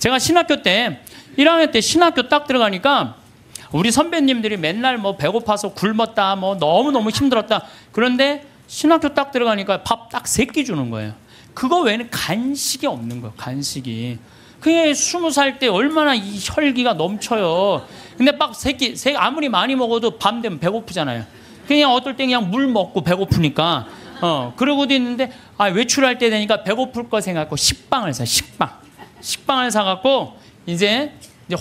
제가 신학교 때 1학년 때 신학교 딱 들어가니까 우리 선배님들이 맨날 뭐 배고파서 굶었다, 뭐 너무너무 힘들었다. 그런데 신학교 딱 들어가니까 밥 딱 3끼 주는 거예요. 그거 외에는 간식이 없는 거예요. 간식이. 그게 20살 때 얼마나 이 혈기가 넘쳐요. 근데 밥 3끼, 아무리 많이 먹어도 밤 되면 배고프잖아요. 그냥 어떨 때 그냥 물 먹고 배고프니까. 그러고도 있는데, 외출할 때 되니까 배고플 거 생각하고 식빵을 사, 식빵을 사갖고 이제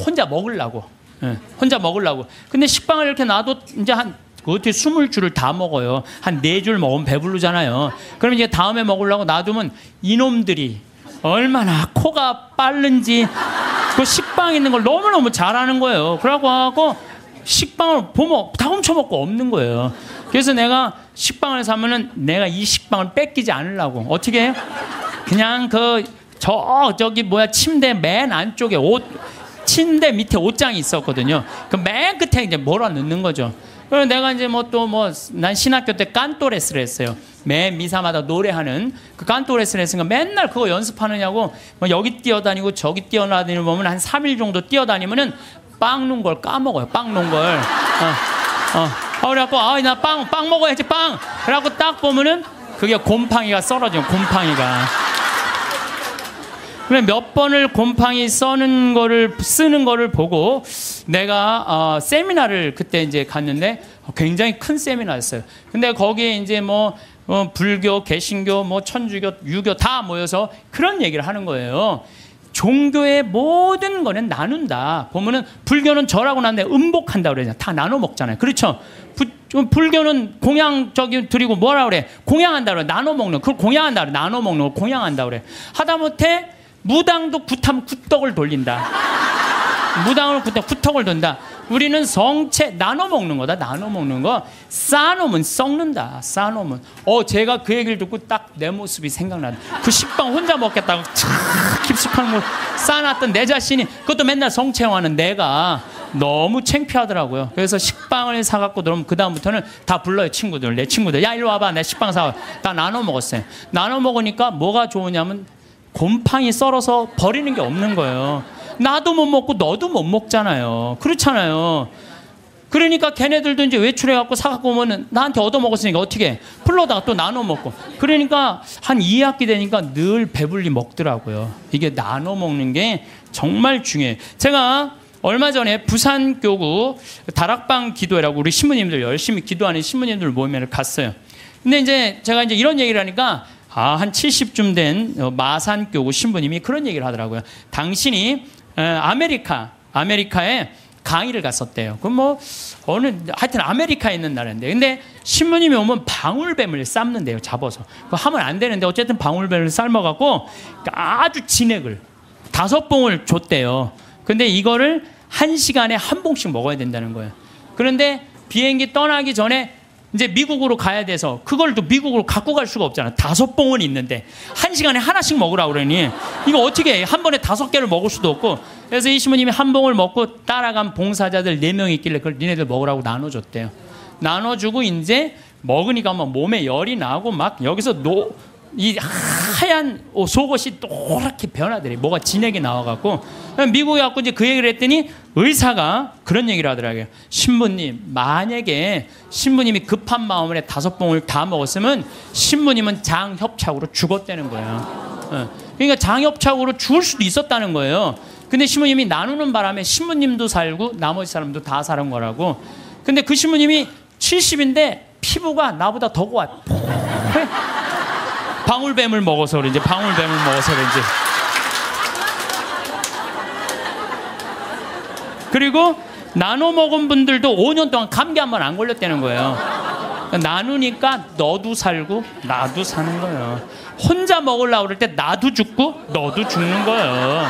혼자 먹으려고. 혼자 먹으려고. 근데 식빵을 이렇게 놔도 이제 어떻게 20줄을 다 먹어요. 한 4줄 먹으면 배부르잖아요. 그럼 이제 다음에 먹으려고 놔두면 이놈들이 얼마나 코가 빠른지 그 식빵 있는 걸 너무너무 잘하는 거예요. 그러고 식빵을 보면 다 훔쳐먹고 없는 거예요. 그래서 내가 식빵을 사면은 내가 이 식빵을 뺏기지 않으려고 어떻게 해요? 그냥 저기 침대 맨 안쪽에 침대 밑에 옷장이 있었거든요. 그 맨 끝에 이제 몰아 넣는 거죠. 그래서 내가 이제 난 신학교 때 깐또레스를 했어요. 매 미사마다 노래하는 그 깐또레스를 했으니까 맨날 그거 연습하느냐고 여기 뛰어다니고 저기 뛰어다니고 보면 한 3일 정도 뛰어다니면은 빵 놓은 걸 까먹어요. 빵 놓은 걸. 그래갖고 나 빵 먹어야지 빵. 그래갖고 딱 보면은 그게 곰팡이가 썰어져요. 곰팡이가. 그래 몇 번을 곰팡이 쓰는 거를 보고 내가 세미나를 그때 이제 갔는데 굉장히 큰 세미나였어요. 근데 거기에 이제 불교, 개신교, 천주교, 유교 다 모여서 그런 얘기를 하는 거예요. 종교의 모든 거는 나눈다. 보면은 불교는 절하고 난 다음에 음복한다 그러잖아요. 다 나눠 먹잖아요. 그렇죠? 불교는 공양 드리고 뭐라 그래? 공양한다 그래. 나눠 먹는. 그걸 공양한다 그래. 나눠 먹는 걸 공양한다 그래. 하다못해 무당도 굿하면 굿덕을 돌린다. 무당을 굿덕을 돈다. 우리는 성체 나눠 먹는 거다. 나눠 먹는 거. 쌓아놓으면 썩는다. 쌓아놓으면. 제가 그 얘기를 듣고 딱 내 모습이 생각나다. 그 식빵 혼자 먹겠다고 깊숙한 걸 쌓아놨던 내 자신이 그것도 맨날 성체화하는 내가 너무 창피하더라고요. 그래서 식빵을 사갖고 그러면 그 다음부터는 다 불러요. 친구들. 내 친구들. 야 일로 와봐. 내 식빵 사와. 다 나눠 먹었어요. 나눠 먹으니까 뭐가 좋으냐면 곰팡이 썰어서 버리는 게 없는 거예요. 나도 못 먹고 너도 못 먹잖아요. 그렇잖아요. 그러니까 걔네들도 이제 외출해갖고 사갖고 오면은 나한테 얻어먹었으니까 어떻게 해? 풀러다가 또 나눠 먹고. 그러니까 한 2학기 되니까 늘 배불리 먹더라고요. 이게 나눠 먹는 게 정말 중요해요. 제가 얼마 전에 부산교구 다락방 기도회라고 우리 신부님들 열심히 기도하는 신부님들 모임에 갔어요. 근데 이제 제가 이제 이런 얘기를 하니까 한 70쯤 된 마산교구 신부님이 그런 얘기를 하더라고요. 당신이 아메리카에 강의를 갔었대요. 그럼 하여튼 아메리카에 있는 나라인데. 근데 신부님이 오면 방울뱀을 삶는데요. 잡아서. 그거 하면 안 되는데 어쨌든 방울뱀을 삶아갖고 아주 진액을 5봉을 줬대요. 근데 이거를 1시간에 1봉씩 먹어야 된다는 거예요. 그런데 비행기 떠나기 전에 이제 미국으로 가야 돼서 그걸 또 미국으로 갖고 갈 수가 없잖아. 5봉은 있는데 1시간에 하나씩 먹으라고 그러니 이거 어떻게 해? 한 번에 5개를 먹을 수도 없고. 그래서 이 신부님이 1봉을 먹고 따라간 봉사자들 4명 있길래 그걸 니네들 먹으라고 나눠줬대요. 나눠주고 이제 먹으니까 몸에 열이 나고 막 여기서 이 하얀 속옷이 노랗게 변하더래. 뭐가 진액이 나와갖고 미국에 갖고 이제 그 얘기를 했더니 의사가 그런 얘기를 하더라고요. 신부님, 만약에 신부님이 급한 마음에 5봉을 다 먹었으면 신부님은 장협착으로 죽었다는 거예요. 그러니까 장협착으로 죽을 수도 있었다는 거예요. 근데 신부님이 나누는 바람에 신부님도 살고 나머지 사람도 다 사는 거라고. 근데 그 신부님이 70인데 피부가 나보다 더 고와. 방울뱀을 먹어서 그런지 그리고 나눠 먹은 분들도 5년 동안 감기 한 번 안 걸렸다는 거예요. 나누니까 너도 살고 나도 사는 거예요. 혼자 먹으려고 그럴 때 나도 죽고 너도 죽는 거예요.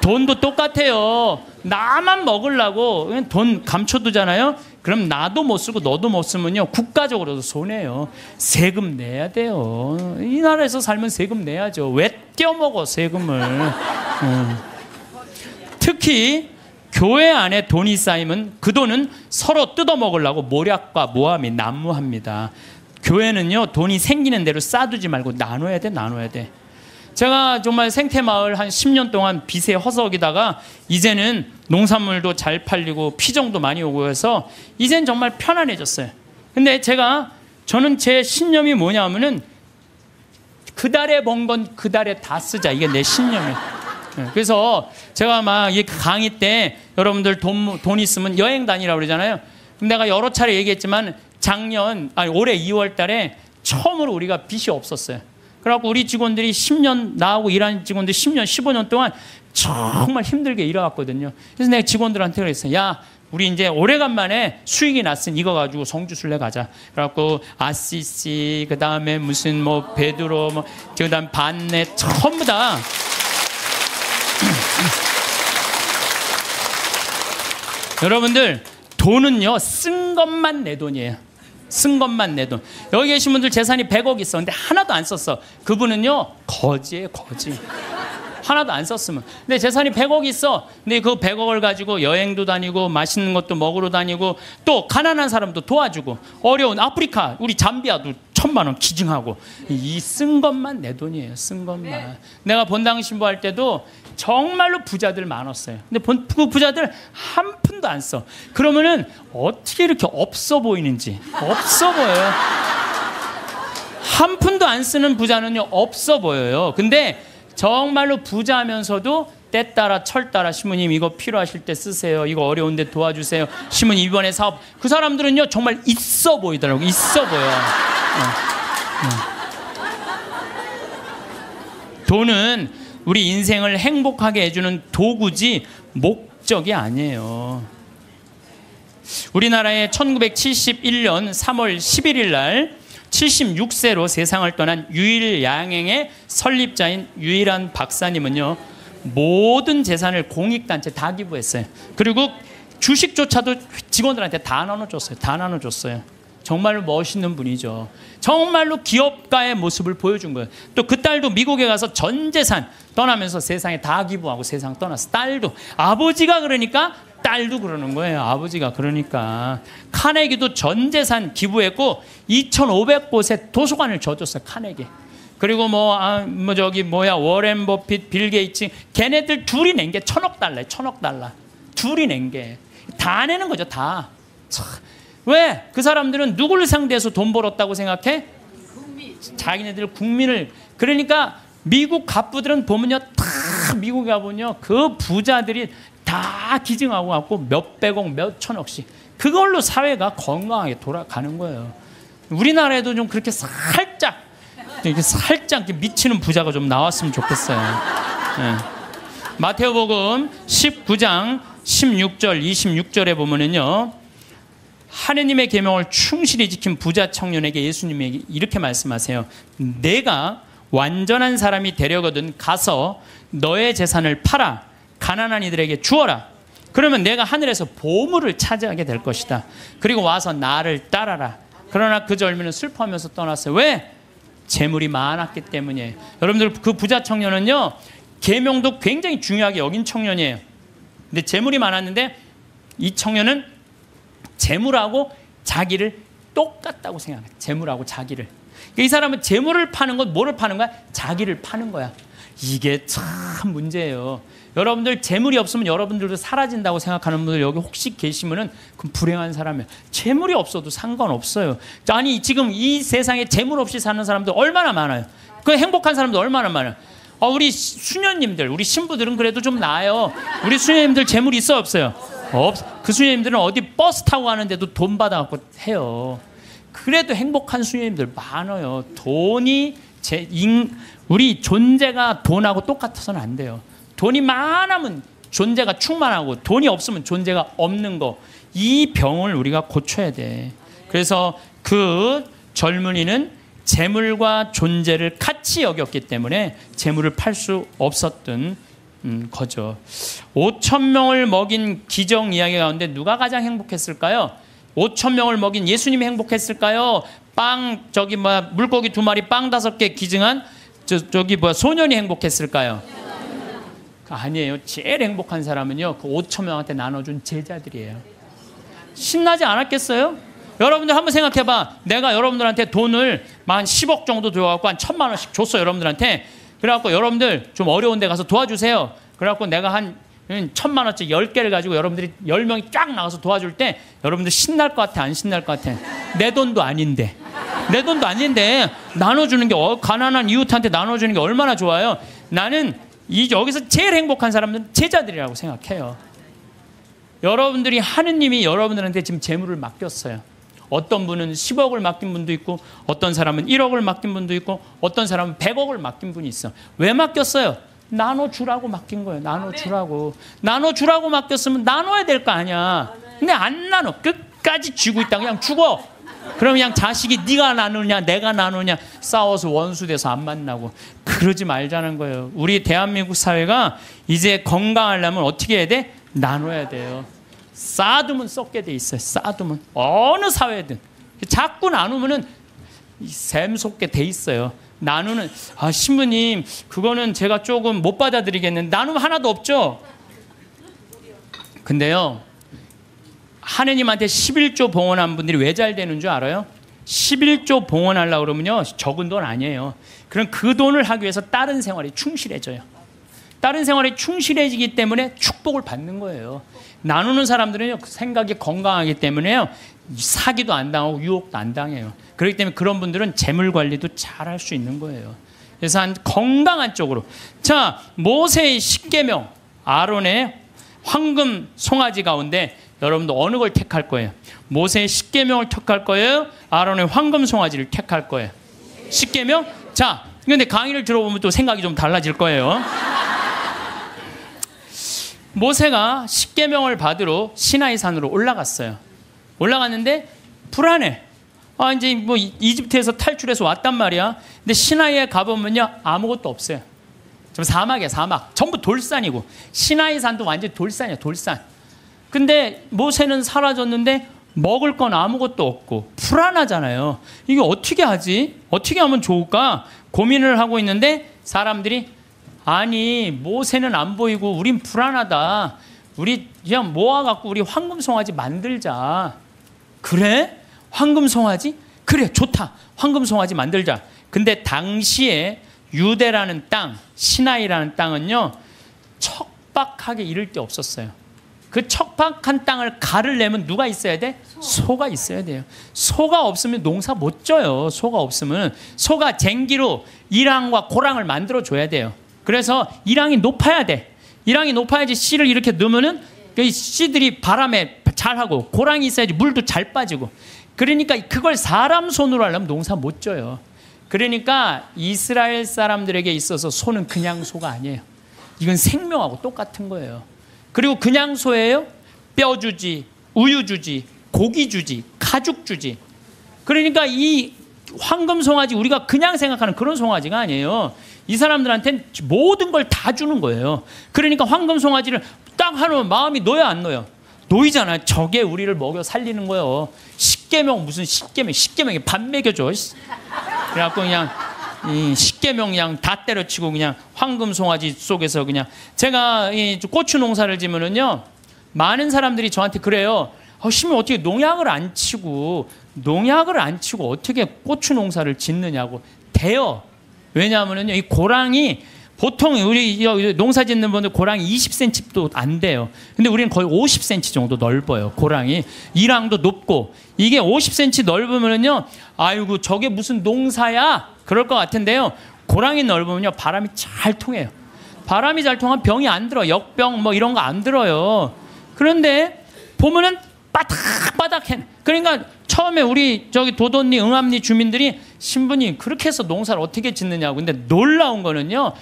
돈도 똑같아요. 나만 먹으려고 돈 감춰두잖아요. 그럼 나도 못 쓰고 너도 못 쓰면요 국가적으로도 손해요. 세금 내야 돼요. 이 나라에서 살면 세금 내야죠. 왜 떼어먹어 세금을. 특히 교회 안에 돈이 쌓이면 그 돈은 서로 뜯어먹으려고 모략과 모함이 난무합니다. 교회는요 돈이 생기는 대로 쌓아두지 말고 나눠야 돼. 제가 정말 생태마을 한 10년 동안 빚에 허덕이다가 이제는 농산물도 잘 팔리고 피정도 많이 오고 해서 이젠 정말 편안해졌어요. 근데 저는 제 신념이 뭐냐면은 그달에 번 건 그달에 다 쓰자. 이게 내 신념이에요. 그래서 제가 막 이 강의 때 여러분들 돈 있으면 여행 다니라고 그러잖아요. 내가 여러 차례 얘기했지만 올해 2월 달에 처음으로 우리가 빚이 없었어요. 그래갖고 우리 직원들이 10년, 나하고 일하는 직원들이 10년, 15년 동안 정말 힘들게 일해왔거든요. 그래서 내가 직원들한테 그랬어요. 야, 우리 이제 오래간만에 수익이 났으니 이거 가지고 성주순례 가자. 그래갖고 아시시, 그 다음에 무슨 뭐 베드로, 그 다음 반내, 전부 다. 여러분들, 돈은요, 쓴 것만 내 돈이에요. 쓴 것만 내 돈. 여기 계신 분들 재산이 100억 있어. 근데 하나도 안 썼어. 그분은요, 거지예요, 거지. 하나도 안 썼으면. 근데 재산이 100억 있어. 근데 그 100억을 가지고 여행도 다니고 맛있는 것도 먹으러 다니고 또 가난한 사람도 도와주고 어려운 아프리카, 우리 잠비아도 1,000만 원 기증하고. 이 쓴 것만 내 돈이에요. 쓴 것만. 내가 본당 신부할 때도 정말로 부자들 많았어요. 근데 그 부자들 한 푼도 안 써. 그러면은 어떻게 이렇게 없어 보이는지. 없어 보여요. 한 푼도 안 쓰는 부자는요, 없어 보여요. 근데 정말로 부자면서도 때 따라 철 따라 시모님 이거 필요하실 때 쓰세요. 이거 어려운데 도와주세요. 시모님 이번에 사업. 그 사람들은요, 정말 있어 보이더라고요. 있어 보여. 돈은 우리 인생을 행복하게 해주는 도구지 목적이 아니에요. 우리나라에 1971년 3월 11일 날 76세로 세상을 떠난 유일양행의 설립자인 유일한 박사님은요, 모든 재산을 공익단체 다 기부했어요. 그리고 주식조차도 직원들한테 다 나눠줬어요. 다 나눠줬어요. 정말로 멋있는 분이죠. 정말로 기업가의 모습을 보여준 거예요. 또 그 딸도 미국에 가서 전 재산 떠나면서 세상에 다 기부하고 세상 떠났어. 딸도. 아버지가 그러니까 딸도 그러는 거예요. 아버지가 그러니까. 카네기도 전 재산 기부했고 2,500곳에 도서관을 져줬어요. 카네기. 그리고 워렌 버핏, 빌 게이츠, 걔네들 둘이 낸 게 1,000억 달러예요. 1,000억 달러. 둘이 낸 게. 다 내는 거죠. 다. 왜? 그 사람들은 누구를 상대해서 돈 벌었다고 생각해? 자기네들 국민을. 그러니까 미국 갑부들은 보면요, 다 미국에 가보면요, 그 부자들이 다 기증하고 갖고 몇백억, 몇천억씩. 그걸로 사회가 건강하게 돌아가는 거예요. 우리나라에도 좀 그렇게 살짝 미치는 부자가 좀 나왔으면 좋겠어요. 네. 마태오복음 19장 16절, 26절에 보면은요, 하느님의 계명을 충실히 지킨 부자 청년에게 예수님이 이렇게 말씀하세요. 내가 완전한 사람이 되려거든 가서 너의 재산을 팔아 가난한 이들에게 주어라. 그러면 내가 하늘에서 보물을 차지하게 될 것이다. 그리고 와서 나를 따라라. 그러나 그 젊은이는 슬퍼하면서 떠났어요. 왜? 재물이 많았기 때문이에요. 여러분들, 그 부자 청년은요, 계명도 굉장히 중요하게 여긴 청년이에요. 근데 재물이 많았는데 이 청년은 재물하고 자기를 똑같다고 생각해요. 재물하고 자기를. 이 사람은 재물을 파는 건 뭐를 파는 거야? 자기를 파는 거야. 이게 참 문제예요. 여러분들 재물이 없으면 여러분들도 사라진다고 생각하는 분들 여기 혹시 계시면은 그럼 불행한 사람이에요. 재물이 없어도 상관없어요. 아니 지금 이 세상에 재물 없이 사는 사람들 얼마나 많아요. 그 행복한 사람들 얼마나 많아요. 우리 수녀님들, 우리 신부들은 그래도 좀 나아요. 우리 수녀님들 재물이 있어요, 없어요? 그 수녀님들은 어디 버스 타고 가는데도 돈 받아갖고 해요. 그래도 행복한 수녀님들 많아요. 돈이 우리 존재가 돈하고 똑같아서는 안 돼요. 돈이 많으면 존재가 충만하고 돈이 없으면 존재가 없는 거. 이 병을 우리가 고쳐야 돼. 그래서 그 젊은이는 재물과 존재를 같이 여겼기 때문에 재물을 팔 수 없었던 거죠. 5,000명을 먹인 기적 이야기 가운데 누가 가장 행복했을까요? 5,000명을 먹인 예수님이 행복했을까요? 물고기 2마리 빵 5개 기증한 소년이 행복했을까요? 아니에요. 제일 행복한 사람은요, 그 5,000명한테 나눠준 제자들이에요. 신나지 않았겠어요? 여러분들 한번 생각해봐. 내가 여러분들한테 돈을 한 10억 정도 줘갖고 한 1,000만 원씩 줬어, 여러분들한테. 그래갖고 여러분들 좀 어려운 데 가서 도와주세요. 그래갖고 내가 한 1,000만 원짜리 10개를 가지고 여러분들이 10명이 쫙 나가서 도와줄 때 여러분들 신날 것 같아, 안 신날 것 같아? 내 돈도 아닌데. 내 돈도 아닌데 나눠주는 게, 가난한 이웃한테 나눠주는 게 얼마나 좋아요. 나는 여기서 제일 행복한 사람들은 제자들이라고 생각해요. 여러분들이, 하느님이 여러분들한테 지금 재물을 맡겼어요. 어떤 분은 10억을 맡긴 분도 있고, 어떤 사람은 1억을 맡긴 분도 있고, 어떤 사람은 100억을 맡긴 분이 있어. 왜 맡겼어요? 나눠주라고 맡긴 거예요. 나눠주라고. 나눠주라고 맡겼으면 나눠야 될 거 아니야. 근데 안 나눠. 끝까지 쥐고 있다. 그냥 죽어. 그럼 그냥 자식이 네가 나누냐 내가 나누냐 싸워서 원수돼서 안 만나고. 그러지 말자는 거예요. 우리 대한민국 사회가 이제 건강하려면 어떻게 해야 돼? 나눠야 돼요. 쌓아두면 썩게 돼 있어요. 쌓아두면. 어느 사회든. 자꾸 나누면은 샘솟게 돼 있어요. 나누는, 신부님 그거는 제가 조금 못 받아들이겠는데, 나누면 하나도 없죠. 근데요, 하느님한테 11조 봉헌한 분들이 왜 잘 되는 줄 알아요? 11조 봉헌하려고 그러면요, 적은 돈 아니에요. 그럼 그 돈을 하기 위해서 다른 생활에 충실해져요. 다른 생활에 충실해지기 때문에 축복을 받는 거예요. 나누는 사람들은요, 생각이 건강하기 때문에요, 사기도 안 당하고 유혹도 안 당해요. 그렇기 때문에 그런 분들은 재물 관리도 잘 할 수 있는 거예요. 그래서 한 건강한 쪽으로. 자, 모세의 십계명, 아론의 황금 송아지 가운데 여러분도 어느 걸 택할 거예요? 모세의 십계명을 택할 거예요? 아론의 황금 송아지를 택할 거예요? 십계명? 자, 근데 강의를 들어보면 또 생각이 좀 달라질 거예요. 모세가 십계명을 받으러 시나이 산으로 올라갔어요. 올라갔는데 불안해. 이제 뭐 이집트에서 탈출해서 왔단 말이야. 근데 시나이에 가보면요, 아무것도 없어요. 좀 사막이야, 사막. 전부 돌산이고. 시나이 산도 완전 돌산이야, 돌산. 근데 모세는 사라졌는데 먹을 건 아무것도 없고 불안하잖아요. 이거 어떻게 하지? 어떻게 하면 좋을까? 고민을 하고 있는데 사람들이, 아니 모세는 안 보이고 우린 불안하다. 우리 그냥 모아갖고 우리 황금송아지 만들자. 그래? 황금송아지? 그래, 좋다. 황금송아지 만들자. 근데 당시에 유대라는 땅, 시나이라는 땅은요, 척박하게 이를 데 없었어요. 그 척박한 땅을 가르려면 누가 있어야 돼? 소가 있어야 돼요. 소가 없으면 농사 못 져요. 소가 없으면. 소가 쟁기로 이랑과 고랑을 만들어 줘야 돼요. 그래서 이랑이 높아야 돼. 이랑이 높아야지 씨를 이렇게 넣으면은 그 씨들이 바람에 잘하고, 고랑이 있어야지 물도 잘 빠지고. 그러니까 그걸 사람 손으로 하려면 농사 못 져요. 그러니까 이스라엘 사람들에게 있어서 소는 그냥 소가 아니에요. 이건 생명하고 똑같은 거예요. 그리고 그냥 소예요? 뼈 주지, 우유 주지, 고기 주지, 가죽 주지. 그러니까 이 황금 송아지, 우리가 그냥 생각하는 그런 송아지가 아니에요. 이 사람들한테는 모든 걸 다 주는 거예요. 그러니까 황금 송아지를 딱 하면 마음이 놓여, 안 놓여? 놓이잖아요. 저게 우리를 먹여 살리는 거예요. 십계명, 무슨 십계명이 밥 먹여줘. 그래갖고 그냥 이 십계명 그냥 다 때려치고 그냥 황금 송아지 속에서 그냥. 제가 이 고추 농사를 지면은요, 많은 사람들이 저한테 그래요. 신부 어떻게 농약을 안 치고 어떻게 고추 농사를 짓느냐고. 돼요. 왜냐하면은요, 이 고랑이 보통 우리 농사 짓는 분들 고랑이 20cm도 안 돼요. 근데 우리는 거의 50cm 정도 넓어요. 고랑이. 이랑도 높고. 이게 50cm 넓으면은요, 아이고 저게 무슨 농사야? 그럴 것 같은데요. 고랑이 넓으면요, 바람이 잘 통해요. 바람이 잘 통하면 병이 안 들어. 역병 뭐 이런 거 안 들어요. 그런데 보면은 바닥바닥해. 그러니까 처음에 우리 저기 도돈리, 응암리 주민들이, 신부님 그렇게 해서 농사를 어떻게 짓느냐고. 근데 놀라운 거는요,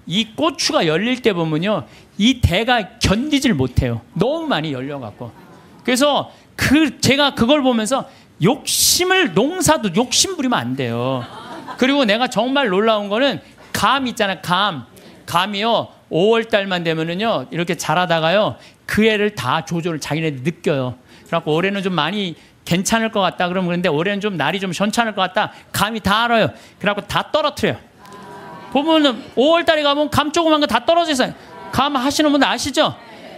이 고추가 열릴 때 보면요, 이 대가 견디질 못해요. 너무 많이 열려갖고. 그래서 제가 그걸 보면서 농사도 욕심 부리면 안 돼요. 그리고 내가 정말 놀라운 거는 감 있잖아요. 감이요, 5월 달만 되면은요, 이렇게 자라다가요, 그 애를 다 조절을 자기네들 느껴요. 그래갖고 올해는 좀 많이 괜찮을 것 같다 그러면, 그런데 올해는 좀 날이 좀 현찮을 것 같다. 감이 다 알아요. 그래갖고 다 떨어뜨려요. 보면은 5월달에 가면 감 조그만 거 다 떨어져 있어요. 감 하시는 분들 아시죠?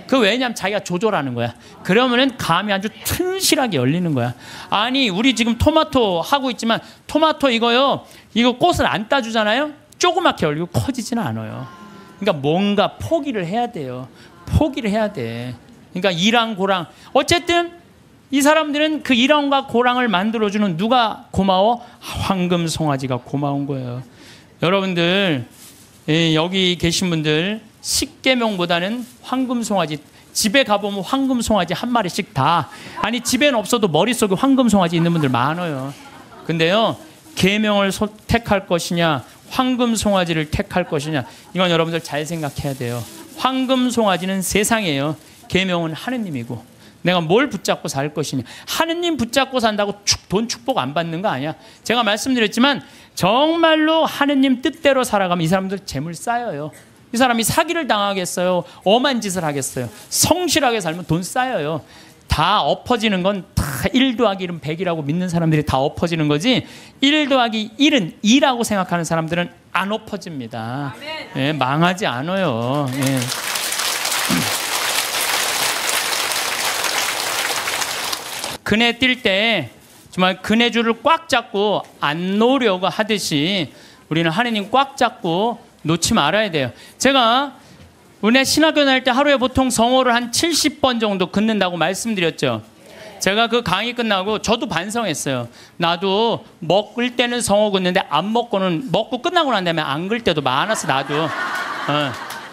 그 왜냐면 자기가 조절하는 거야. 그러면은 감이 아주 튼실하게 열리는 거야. 아니 우리 지금 토마토 하고 있지만, 토마토 이거 꽃을 안 따주잖아요. 조그맣게 열리고 커지지는 않아요. 그러니까 뭔가 포기를 해야 돼요. 포기를 해야 돼. 그러니까 이랑 고랑. 어쨌든 이 사람들은 그 이랑과 고랑을 만들어주는 누가 고마워? 황금 송아지가 고마운 거예요. 여러분들 여기 계신 분들 십계명보다는 황금 송아지, 집에 가보면 황금 송아지 한 마리씩 다, 아니 집에는 없어도 머릿속에 황금 송아지 있는 분들 많아요. 근데요, 계명을 택할 것이냐 황금 송아지를 택할 것이냐, 이건 여러분들 잘 생각해야 돼요. 황금 송아지는 세상이에요. 계명은 하느님이고, 내가 뭘 붙잡고 살 것이냐. 하느님 붙잡고 산다고 돈 축복 안 받는 거 아니야. 제가 말씀드렸지만 정말로 하느님 뜻대로 살아가면 이 사람들 재물 쌓여요. 이 사람이 사기를 당하겠어요? 엄한 짓을 하겠어요? 성실하게 살면 돈 쌓여요. 다 엎어지는 건 다 1 더하기 1은 100이라고 믿는 사람들이 다 엎어지는 거지, 1 더하기 1은 2라고 생각하는 사람들은 안 엎어집니다. 예, 망하지 않아요. 예. 그네 뛸 때 정말 그네줄을 꽉 잡고 안 놓으려고 하듯이 우리는 하느님 꽉 잡고 놓지 말아야 돼요. 제가 은혜 신학교 다닐 때 하루에 보통 성호를 한 70번 정도 긋는다고 말씀드렸죠. 제가 그 강의 끝나고 저도 반성했어요. 나도 먹을 때는 성호 긋는데 안 먹고는, 먹고 끝나고 난 다음에 안 글 때도 많았어 나도.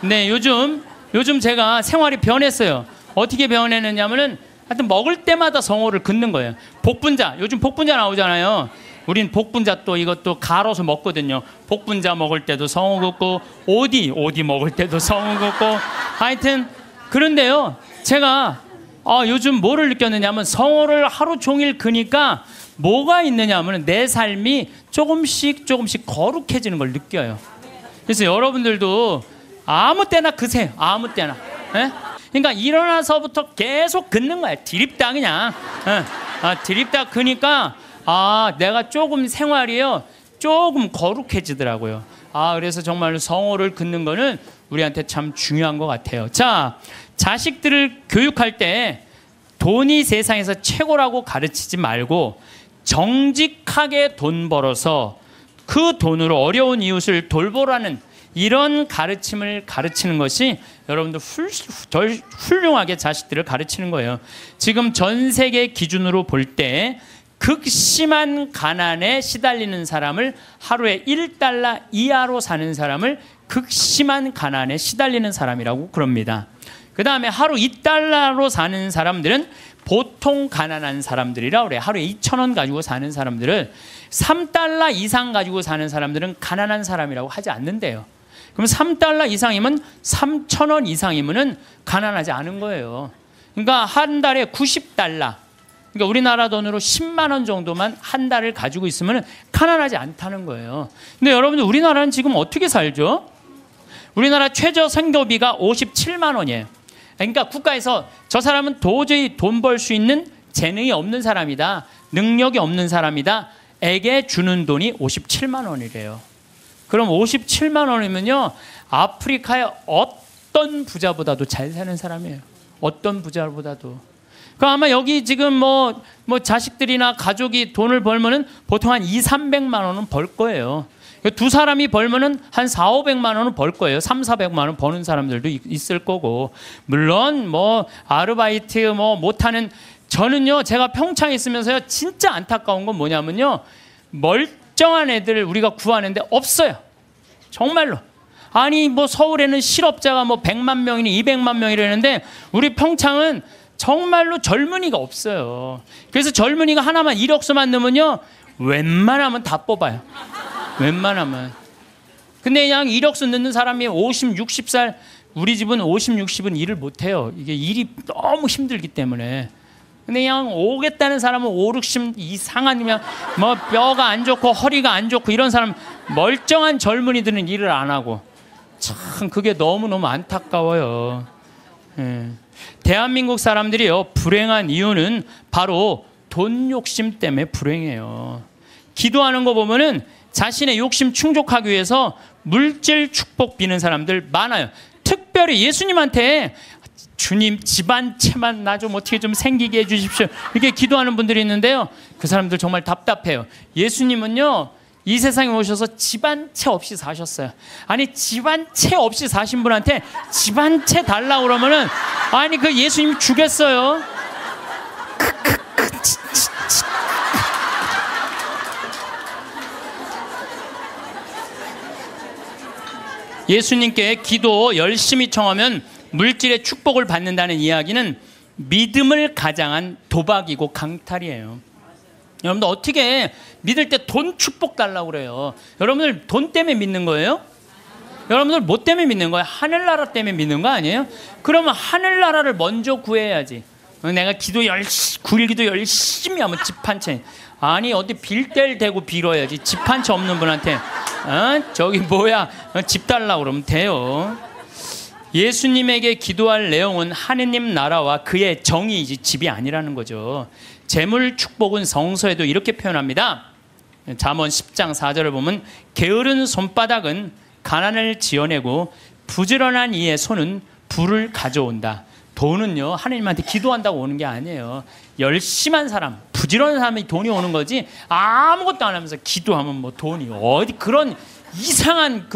근데 요즘 제가 생활이 변했어요. 어떻게 변했느냐면은 하여튼 먹을 때마다 성호를 긋는 거예요. 복분자, 요즘 복분자 나오잖아요. 우린 복분자 또 이것도 갈아서 먹거든요. 복분자 먹을 때도 성호 긋고, 오디 먹을 때도 성호 긋고, 하여튼 그런데요, 제가 요즘 뭐를 느꼈느냐면 성호를 하루 종일 그니까 뭐가 있느냐면 내 삶이 조금씩 거룩해지는 걸 느껴요. 그래서 여러분들도 아무 때나 그세요. 아무 때나. 예? 그러니까 일어나서부터 계속 긋는 거야. 디립다 그냥. 디립다 그니까 내가 조금 생활이요, 조금 거룩해지더라고요. 그래서 정말 성호를 긋는 거는 우리한테 참 중요한 것 같아요. 자, 자식들을 교육할 때 돈이 세상에서 최고라고 가르치지 말고 정직하게 돈 벌어서 그 돈으로 어려운 이웃을 돌보라는 이런 가르침을 가르치는 것이 여러분들 훌륭하게 자식들을 가르치는 거예요. 지금 전 세계 기준으로 볼 때 극심한 가난에 시달리는 사람을, 하루에 1달러 이하로 사는 사람을 극심한 가난에 시달리는 사람이라고 그럽니다. 그 다음에 하루 2달러로 사는 사람들은 보통 가난한 사람들이라 그래요. 하루에 2,000원 가지고 사는 사람들을, 3달러 이상 가지고 사는 사람들은 가난한 사람이라고 하지 않는데요. 그럼 3달러 이상이면 3,000원 이상이면은 가난하지 않은 거예요. 그러니까 한 달에 90달러, 그러니까 우리나라 돈으로 10만 원 정도만 한 달을 가지고 있으면 가난하지 않다는 거예요. 근데 여러분들 우리나라는 지금 어떻게 살죠? 우리나라 최저 생계비가 57만 원이에요. 그러니까 국가에서 저 사람은 도저히 돈 벌 수 있는 재능이 없는 사람이다, 능력이 없는 사람이다 에게 주는 돈이 57만 원이래요. 그럼 57만 원이면요, 아프리카의 어떤 부자보다도 잘 사는 사람이에요. 어떤 부자보다도. 그럼 아마 여기 지금 뭐 자식들이나 가족이 돈을 벌면은 보통 한 200~300만 원은 벌 거예요. 두 사람이 벌면은 한 400~500만 원은 벌 거예요. 300~400만 원 버는 사람들도 있을 거고. 물론 뭐 아르바이트 못하는, 저는요, 제가 평창에 있으면서요, 진짜 안타까운 건 뭐냐면요, 멀쩡한 애들 우리가 구하는데 없어요. 정말로. 아니 뭐 서울에는 실업자가 100만 명이니 200만 명이라는데 우리 평창은 정말로 젊은이가 없어요. 그래서 젊은이가 하나만 이력서만 넣으면요, 웬만하면 다 뽑아요. 웬만하면. 근데 그냥 이력서 넣는 사람이 50, 60살, 우리 집은 50, 60은 일을 못해요. 이게 일이 너무 힘들기 때문에. 근데 그냥 오겠다는 사람은 5, 60 이상한, 그냥 뼈가 안 좋고 허리가 안 좋고 이런 사람, 멀쩡한 젊은이들은 일을 안 하고. 참 그게 너무너무 안타까워요. 예. 대한민국 사람들이요, 불행한 이유는 바로 돈 욕심 때문에 불행해요. 기도하는 거 보면은 자신의 욕심 충족하기 위해서 물질 축복 비는 사람들 많아요. 특별히 예수님한테 주님 집안채만 나 좀 어떻게 좀 생기게 해주십시오, 이렇게 기도하는 분들이 있는데요, 그 사람들 정말 답답해요. 예수님은요, 이 세상에 오셔서 집 한 채 없이 사셨어요. 아니 집 한 채 없이 사신 분한테 집 한 채 달라고 그러면은 아니 그 예수님 주겠어요? 예수님께 기도 열심히 청하면 물질의 축복을 받는다는 이야기는 믿음을 가장한 도박이고 강탈이에요. 여러분들 어떻게 믿을 때 돈 축복 달라고 그래요? 여러분들 돈 때문에 믿는 거예요? 여러분들 뭐 때문에 믿는 거예요? 하늘나라 때문에 믿는 거 아니에요? 그러면 하늘나라를 먼저 구해야지. 내가 굴기도 열심히 하면 집 한 채. 아니 어디 빌대를 대고 빌어야지. 집 한 채 없는 분한테 저기 뭐야 집 달라고 그러면 돼요. 예수님에게 기도할 내용은 하느님 나라와 그의 정의이지 집이 아니라는 거죠. 재물 축복은 성서에도 이렇게 표현합니다. 잠언 10장 4절을 보면 게으른 손바닥은 가난을 지어내고 부지런한 이의 손은 부를 가져온다. 돈은요 하느님한테 기도한다고 오는 게 아니에요. 열심한 사람, 부지런한 사람이 돈이 오는 거지 아무것도 안 하면서 기도하면 뭐 돈이 어디 그런 이상한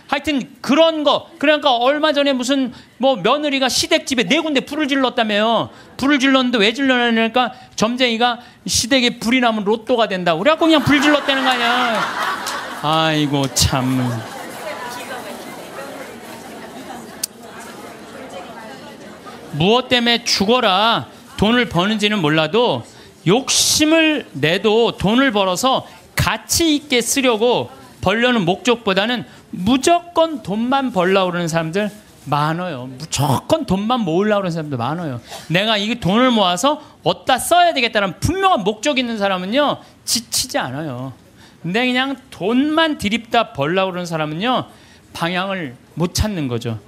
하여튼 그런 거. 그러니까 얼마 전에 무슨 뭐 며느리가 시댁집에 4군데 불을 질렀다며요. 불을 질렀는데 왜 질렀냐니까 점쟁이가 시댁에 불이 나면 로또가 된다고 그래갖고 그냥 불 질렀다는 거 아니야. 아이고 참. 무엇 때문에 죽어라 돈을 버는지는 몰라도 욕심을 내도 돈을 벌어서 가치 있게 쓰려고 벌려는 목적보다는 무조건 돈만 벌려고 그러는 사람들 많아요. 무조건 돈만 모으려고 그러는 사람들 많아요. 내가 이 돈을 모아서 어디다 써야 되겠다는 분명한 목적이 있는 사람은요 지치지 않아요. 근데 그냥 돈만 들이다 벌려고 그러는 사람은요 방향을 못 찾는 거죠.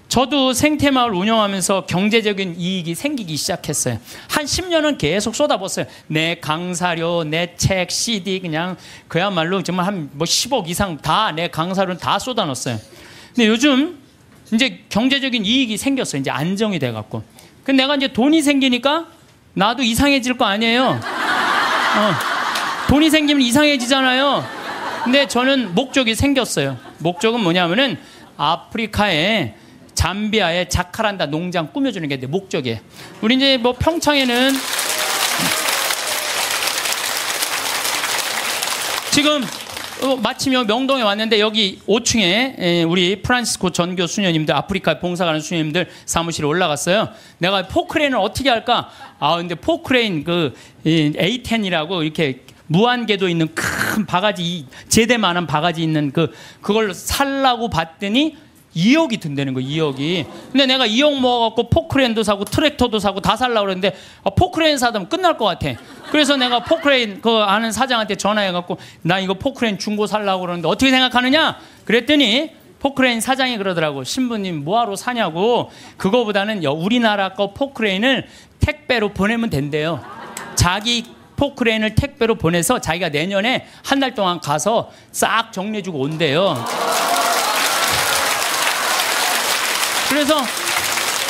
저도 생태마을 운영하면서 경제적인 이익이 생기기 시작했어요. 한 10년은 계속 쏟아붓어요. 내 강사료, 내 책, CD 그냥 그야말로 정말 한 10억 이상 다 내 강사료는 다 쏟아넣었어요. 근데 요즘 이제 경제적인 이익이 생겼어요. 이제 안정이 돼갖고. 근데 내가 이제 돈이 생기니까 나도 이상해질 거 아니에요. 돈이 생기면 이상해지잖아요. 근데 저는 목적이 생겼어요. 목적은 뭐냐면은 아프리카에 잠비아의 자카란다 농장 꾸며주는 게 내 목적이에요. 우리 이제 뭐 평창에는 지금 마침 명동에 왔는데 여기 5층에 우리 프란시스코 전교 수녀님들 아프리카 봉사 가는 수녀님들 사무실에 올라갔어요. 내가 포크레인을 어떻게 할까? 근데 포크레인 그 A10이라고 이렇게 무한궤도 있는 큰 바가지 제대만한 바가지 있는 그걸 살라고 봤더니 2억이 든다는 거예요. 2억이. 근데 내가 2억 모아갖고 포크레인도 사고 트랙터도 사고 다 살라고 그랬는데 포크레인 사면 끝날 것 같아. 그래서 내가 포크레인 아는 사장한테 전화해갖고 나 이거 포크레인 중고 살라고 그러는데 어떻게 생각하느냐? 그랬더니 포크레인 사장이 그러더라고. 신부님 뭐하러 사냐고. 그거보다는 우리나라 거 포크레인을 택배로 보내면 된대요. 자기 포크레인을 택배로 보내서 자기가 내년에 한 달 동안 가서 싹 정리해주고 온대요. 그래서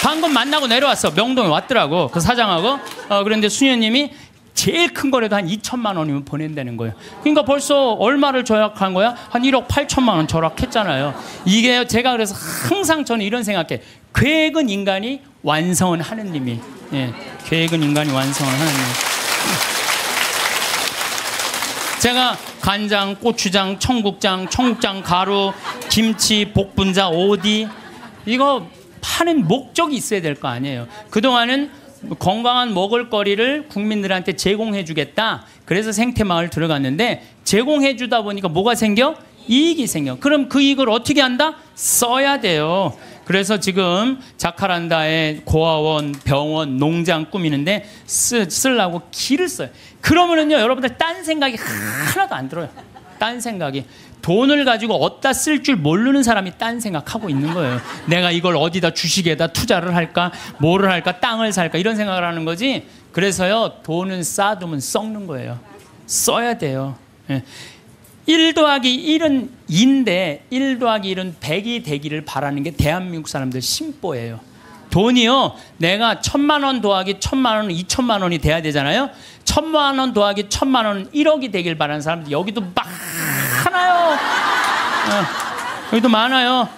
방금 만나고 내려왔어. 명동에 왔더라고. 그 사장하고. 그런데 수녀님이 제일 큰 거라도 한 2천만 원이면 보낸다는 거예요. 그러니까 벌써 얼마를 절약한 거야? 한 1억 8천만 원 절약했잖아요. 이게 제가 그래서 항상 저는 이런 생각해. 계획은 인간이 완성은 하느님이. 예, 계획은 인간이 완성은 하느님. 제가 간장, 고추장, 청국장, 가루, 김치, 복분자, 오디 이거 파는 목적이 있어야 될 거 아니에요. 그동안은 건강한 먹을거리를 국민들한테 제공해 주겠다. 그래서 생태마을 들어갔는데 제공해 주다 보니까 뭐가 생겨? 이익이 생겨. 그럼 그 이익을 어떻게 한다? 써야 돼요. 그래서 지금 자카란다에 고아원, 병원, 농장 꾸미는데 쓰려고 길을 써요. 그러면은요 여러분들 딴 생각이 하나도 안 들어요. 딴 생각이. 돈을 가지고 어디다 쓸 줄 모르는 사람이 딴 생각하고 있는 거예요. 내가 이걸 어디다 주식에다 투자를 할까? 뭐를 할까? 땅을 살까? 이런 생각을 하는 거지. 그래서요 돈은 쌓아두면 썩는 거예요. 써야 돼요. 1 더하기 1은 2인데 1 더하기 1은 100이 되기를 바라는 게 대한민국 사람들 심보예요. 돈이요 내가 1,000만 원 더하기 1,000만 원은 2,000만 원이 돼야 되잖아요. 1,000만 원 더하기 1,000만 원은 1억이 되길 바라는 사람들 여기도 많아요. 여기도 많아요.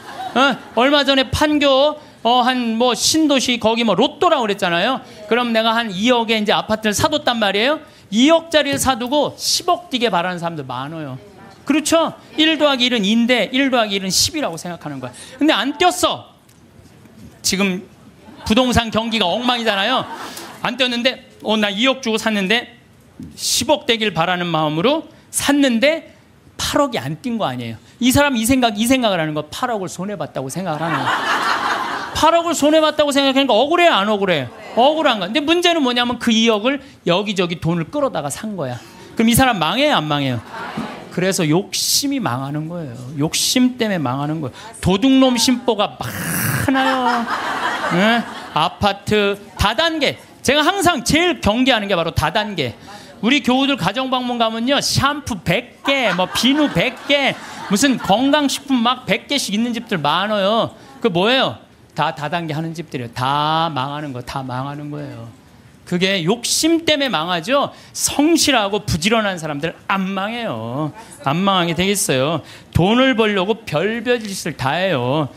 얼마 전에 판교 한 뭐 신도시 거기 뭐 로또라고 그랬잖아요. 그럼 내가 한 2억에 이제 아파트를 사뒀단 말이에요. 2억짜리를 사두고 10억 뛰게 바라는 사람들 많아요. 그렇죠? 1 더하기 1은 2인데 1 더하기 1은 10이라고 생각하는 거야. 근데 안 뛰었어. 지금 부동산 경기가 엉망이잖아요. 안 뛰었는데 나 2억 주고 샀는데 10억 되길 바라는 마음으로 샀는데 8억이 안 뛴 거 아니에요. 이 사람 이 생각을 하는 거 8억을 손해봤다고 생각을 하는 거예요. 8억을 손해봤다고 생각하니까 억울해요, 안 억울해요? 억울한 거야. 근데 문제는 뭐냐면 그 2억을 여기저기 돈을 끌어다가 산 거야. 그럼 이 사람 망해요, 안 망해요? 그래서 욕심이 망하는 거예요. 욕심 때문에 망하는 거예요. 도둑놈 심보가 많아요. 네? 아파트 다단계. 제가 항상 제일 경계하는 게 바로 다단계. 우리 교우들 가정방문 가면요, 샴푸 100개, 뭐 비누 100개, 무슨 건강식품 막 100개씩 있는 집들 많아요. 그 뭐예요? 다 다단계 하는 집들이에요. 다 망하는 거, 다 망하는 거예요. 그게 욕심 때문에 망하죠. 성실하고 부지런한 사람들 안 망해요. 안 망하게 되겠어요. 돈을 벌려고 별별 짓을 다 해요.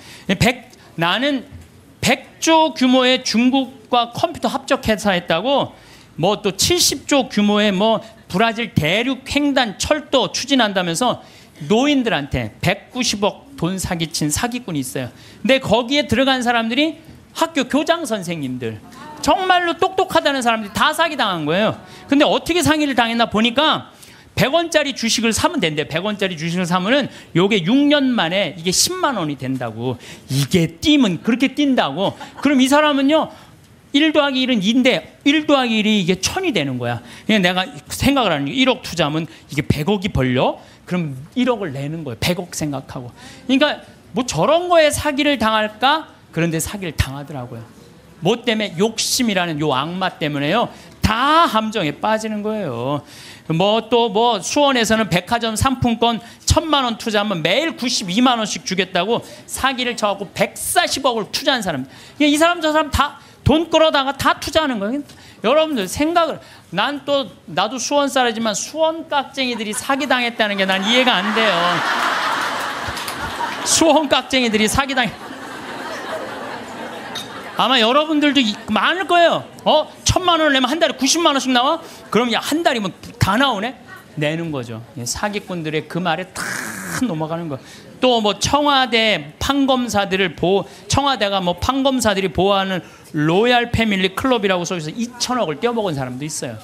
나는 100조 규모의 중국과 컴퓨터 합작 회사 했다고, 뭐 또 70조 규모의 뭐 브라질 대륙 횡단 철도 추진한다면서 노인들한테 190억 돈 사기친 사기꾼이 있어요. 근데 거기에 들어간 사람들이 학교 교장 선생님들, 정말로 똑똑하다는 사람들이 다 사기당한 거예요. 근데 어떻게 상의를 당했나 보니까 100원짜리 주식을 사면 된대. 100원짜리 주식을 사면은 요게 6년 만에 이게 10만 원이 된다고. 이게 뛰면 그렇게 뛴다고. 그럼 이 사람은요, 1 더하기 1은 2인데 1 더하기 1이 이게 1000이 되는 거야. 그냥 내가 생각을 하는 게 1억 투자하면 이게 100억이 벌려? 그럼 1억을 내는 거예요. 100억 생각하고. 그러니까 뭐 저런 거에 사기를 당할까? 그런데 사기를 당하더라고요. 뭐 때문에? 욕심이라는 요 악마 때문에요. 다 함정에 빠지는 거예요. 뭐 또 뭐 수원에서는 백화점 상품권 1,000만 원 투자하면 매일 92만 원씩 주겠다고 사기를 쳐갖고 140억을 투자한 사람. 이 사람 저 사람 다 돈 끌어다가 다 투자하는 거예요. 여러분들 생각을, 나도 수원 사람이지만 수원 깍쟁이들이 사기당했다는 게 난 이해가 안 돼요. 수원 깍쟁이들이 사기당해. 아마 여러분들도 많을 거예요. 1,000만 원을 내면 한 달에 90만 원씩 나와? 그럼 야, 한 달이면 다 나오네? 내는 거죠. 사기꾼들의 그 말에 다 넘어가는 거. 또 뭐 청와대 판검사들을 청와대가 뭐 판검사들이 보호하는 로얄 패밀리 클럽이라고 써있어서 2천억을 떼어먹은 사람도 있어요.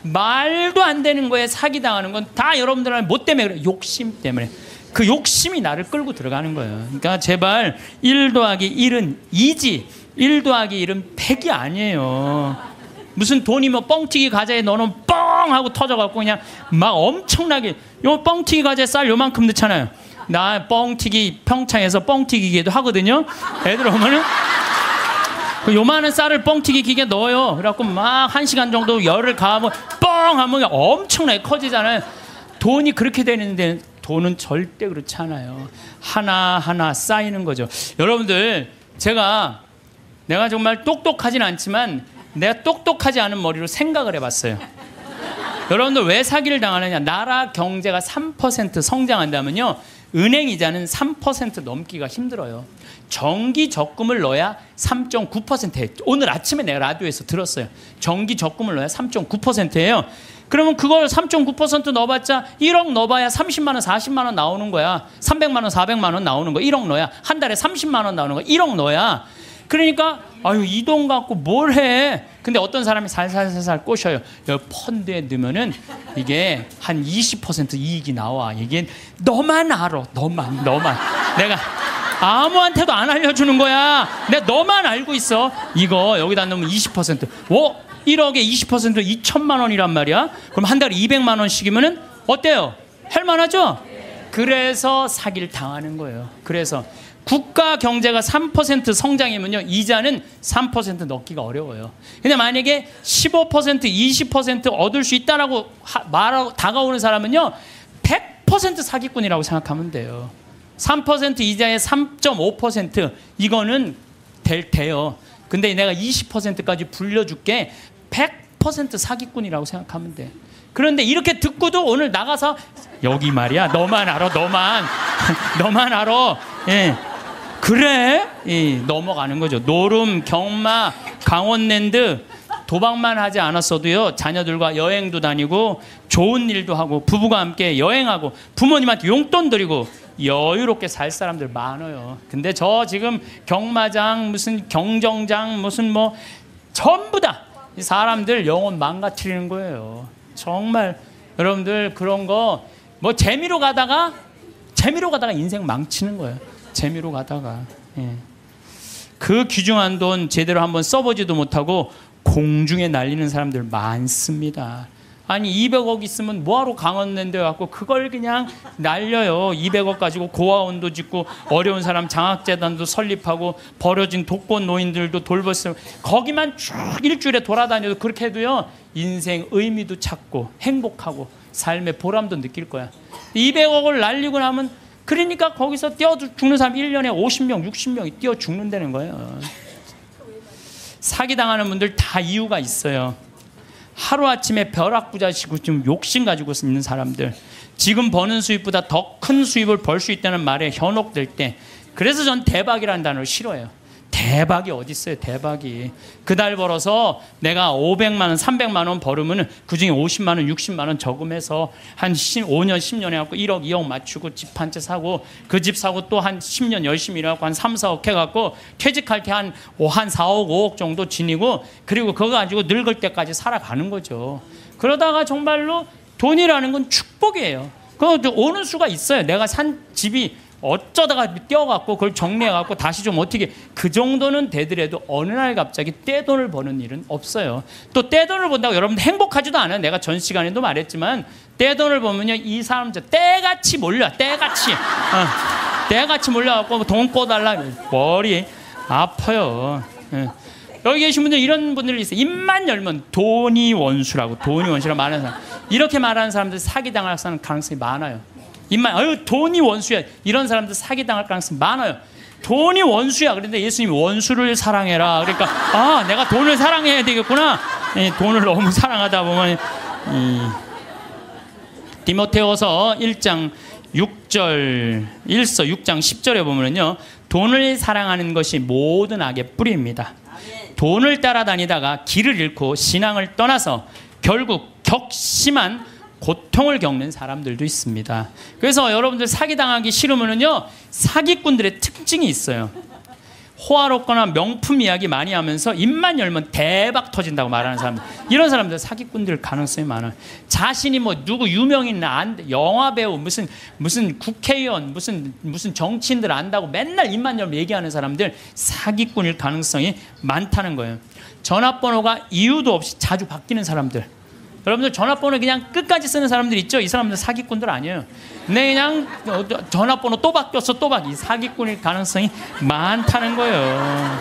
말도 안 되는 거에 사기당하는 건 다 여러분들은 뭐 때문에 그래요? 욕심 때문에. 그 욕심이 나를 끌고 들어가는 거예요. 그러니까 제발 1 더하기 1은 2지 1 더하기 1은 100이 아니에요. 무슨 돈이 뭐 뻥튀기 과자에 넣어놓으면 뻥 하고 터져갖고 그냥 막 엄청나게, 요 뻥튀기 과자에 쌀 요만큼 넣잖아요. 나 뻥튀기 평창에서 뻥튀기 기계도 하거든요. 애들 오면은 그 요만한 쌀을 뻥튀기 기계에 넣어요. 그래갖고 막 1시간 정도 열을 가하면 뻥 하면 엄청나게 커지잖아요. 돈이 그렇게 되는데 돈은 절대 그렇지 않아요. 하나하나 쌓이는 거죠. 여러분들, 내가 정말 똑똑하진 않지만 내가 똑똑하지 않은 머리로 생각을 해봤어요. 여러분들 왜 사기를 당하느냐? 나라 경제가 3% 성장한다면요, 은행 이자는 3% 넘기가 힘들어요. 정기 적금을 넣어야 3.9%예요. 오늘 아침에 내가 라디오에서 들었어요. 정기 적금을 넣어야 3.9%예요. 그러면 그걸 3.9% 넣어봤자 1억 넣어봐야 30만 원, 40만 원 나오는 거야. 300만 원, 400만 원 나오는 거야. 1억 넣어야. 한 달에 30만 원 나오는 거야. 1억 넣어야. 그러니까 이 돈 갖고 뭘 해? 근데 어떤 사람이 살살살살 꼬셔요. 여기 펀드에 넣으면은 이게 한 20% 이익이 나와. 이게 너만 알아. 너만. 내가 아무한테도 안 알려주는 거야. 내가 너만 알고 있어. 이거 여기다 넣으면 20%. 1억에 20% 2천만 원이란 말이야. 그럼 한 달에 200만 원씩이면은 어때요? 할만하죠? 그래서 사기를 당하는 거예요. 그래서 국가 경제가 3% 성장이면요, 이자는 3% 넣기가 어려워요. 근데 만약에 15%, 20% 얻을 수 있다라고 말하고 다가오는 사람은요, 100% 사기꾼이라고 생각하면 돼요. 3% 이자에 3.5% 이거는 돼요. 근데 내가 20%까지 불려줄게. 10% 사기꾼이라고 생각하면 돼. 그런데 이렇게 듣고도 오늘 나가서 여기 말이야 너만 알아 너만 너만 알아. 예. 그래? 예, 넘어가는 거죠. 노름, 경마, 강원랜드 도박만 하지 않았어도요 자녀들과 여행도 다니고 좋은 일도 하고 부부가 함께 여행하고 부모님한테 용돈 드리고 여유롭게 살 사람들 많아요. 근데 저 지금 경마장 무슨 경정장 무슨 뭐 전부 다 이 사람들 영혼 망가뜨리는 거예요. 정말 여러분들 그런 거 뭐 재미로 가다가 인생 망치는 거예요. 재미로 가다가. 예. 그 귀중한 돈 제대로 한번 써보지도 못하고 공중에 날리는 사람들 많습니다. 아니 200억 있으면 뭐하러 강원랜드 갖고 그걸 그냥 날려요. 200억 가지고 고아원도 짓고 어려운 사람 장학재단도 설립하고 버려진 독거 노인들도 돌봤어요. 거기만 쭉 일주일에 돌아다녀도 그렇게 해도요 인생 의미도 찾고 행복하고 삶의 보람도 느낄 거야. 200억을 날리고 나면 그러니까 거기서 뛰어 죽는 사람 1년에 50명 60명이 뛰어 죽는다는 거예요. 사기당하는 분들 다 이유가 있어요. 하루아침에 벼락부자시고 좀 욕심 가지고 있는 사람들, 지금 버는 수입보다 더 큰 수입을 벌 수 있다는 말에 현혹될 때, 그래서 전 대박이라는 단어를 싫어해요. 대박이 어디 있어요? 대박이. 그달 벌어서 내가 500만 원, 300만 원 벌으면 그중에 50만 원, 60만 원 저금해서 한 5년, 10년 해갖고 1억, 2억 맞추고 집 한 채 사고 그 집 사고 또 한 10년 열심히 일해갖고 한 3, 4억 해갖고 퇴직할 때 한 4억, 5억 정도 지니고 그리고 그거 가지고 늙을 때까지 살아가는 거죠. 그러다가 정말로 돈이라는 건 축복이에요. 그 오는 수가 있어요. 내가 산 집이 어쩌다가 떼어갖고 그걸 정리해갖고 다시 좀 어떻게 그 정도는 되더라도 어느 날 갑자기 떼돈을 버는 일은 없어요. 또 떼돈을 번다고 여러분 행복하지도 않아요. 내가 전 시간에도 말했지만 떼돈을 보면요 이 사람들 떼같이 몰려. 떼같이 떼같이 몰려갖고 돈 꿔달라 머리 아파요. 여기 계신 분들 이런 분들이 있어요. 입만 열면 돈이 원수라고 말하는 사람, 이렇게 말하는 사람들 사기당할 가능성이 많아요. 입만 아유 돈이 원수야 이런 사람들 사기당할 가능성이 많아요. 돈이 원수야. 그런데 예수님이 원수를 사랑해라. 그러니까 아 내가 돈을 사랑해야 되겠구나. 돈을 너무 사랑하다 보면 디모데후서 1장 6절 1서 6장 10절에 보면요 돈을 사랑하는 것이 모든 악의 뿌리입니다. 돈을 따라다니다가 길을 잃고 신앙을 떠나서 결국 격심한 고통을 겪는 사람들도 있습니다. 그래서 여러분들 사기당하기 싫으면요 사기꾼들의 특징이 있어요. 호화롭거나 명품 이야기 많이 하면서 입만 열면 대박 터진다고 말하는 사람들, 이런 사람들 사기꾼들 가능성이 많아요. 자신이 뭐 누구 유명인나 영화배우 무슨 국회의원 무슨 정치인들 안다고 맨날 입만 열면 얘기하는 사람들 사기꾼일 가능성이 많다는 거예요. 전화번호가 이유도 없이 자주 바뀌는 사람들, 여러분들 전화번호 그냥 끝까지 쓰는 사람들 있죠? 이 사람들 사기꾼들 아니에요. 근데 그냥 전화번호 또 바뀌었어 또 바뀌. 사기꾼일 가능성이 많다는 거예요.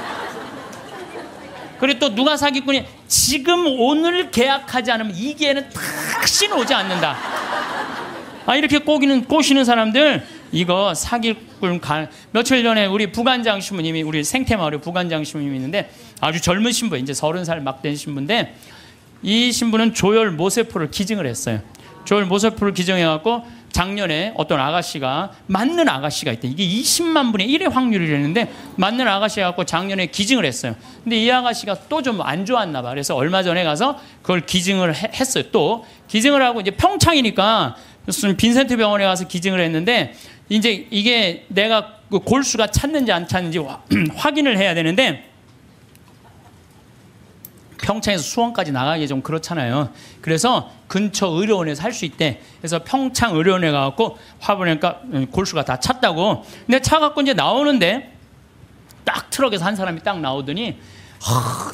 그리고 또 누가 사기꾼이 지금 오늘 계약하지 않으면 이 기회는 다시 오지 않는다. 이렇게 꼬시는 사람들 이거 사기꾼 며칠 전에 우리 부관장 신부님이 우리 생태마을에 부관장 신부님이 있는데 아주 젊은 신부 이제 30살 막 된 신부인데 이 신부는 조혈 모세포를 기증을 했어요. 조혈 모세포를 기증해갖고 작년에 어떤 아가씨가 맞는 아가씨가 있대. 이게 20만 분의 1의 확률이랬는데 맞는 아가씨가 갖고 작년에 기증을 했어요. 근데 이 아가씨가 또 좀 안 좋았나 봐. 그래서 얼마 전에 가서 그걸 기증을 했어요. 또 기증을 하고 이제 평창이니까 무슨 빈센트 병원에 가서 기증을 했는데 이제 이게 내가 그 골수가 찼는지 안 찼는지 확인을 해야 되는데 평창에서 수원까지 나가기 좀 그렇잖아요. 그래서 근처 의료원에서 할 수 있대. 그래서 평창 의료원에 가갖고 화보니까 골수가 다 찼다고. 근데 차 갖고 이제 나오는데 딱 트럭에서 한 사람이 딱 나오더니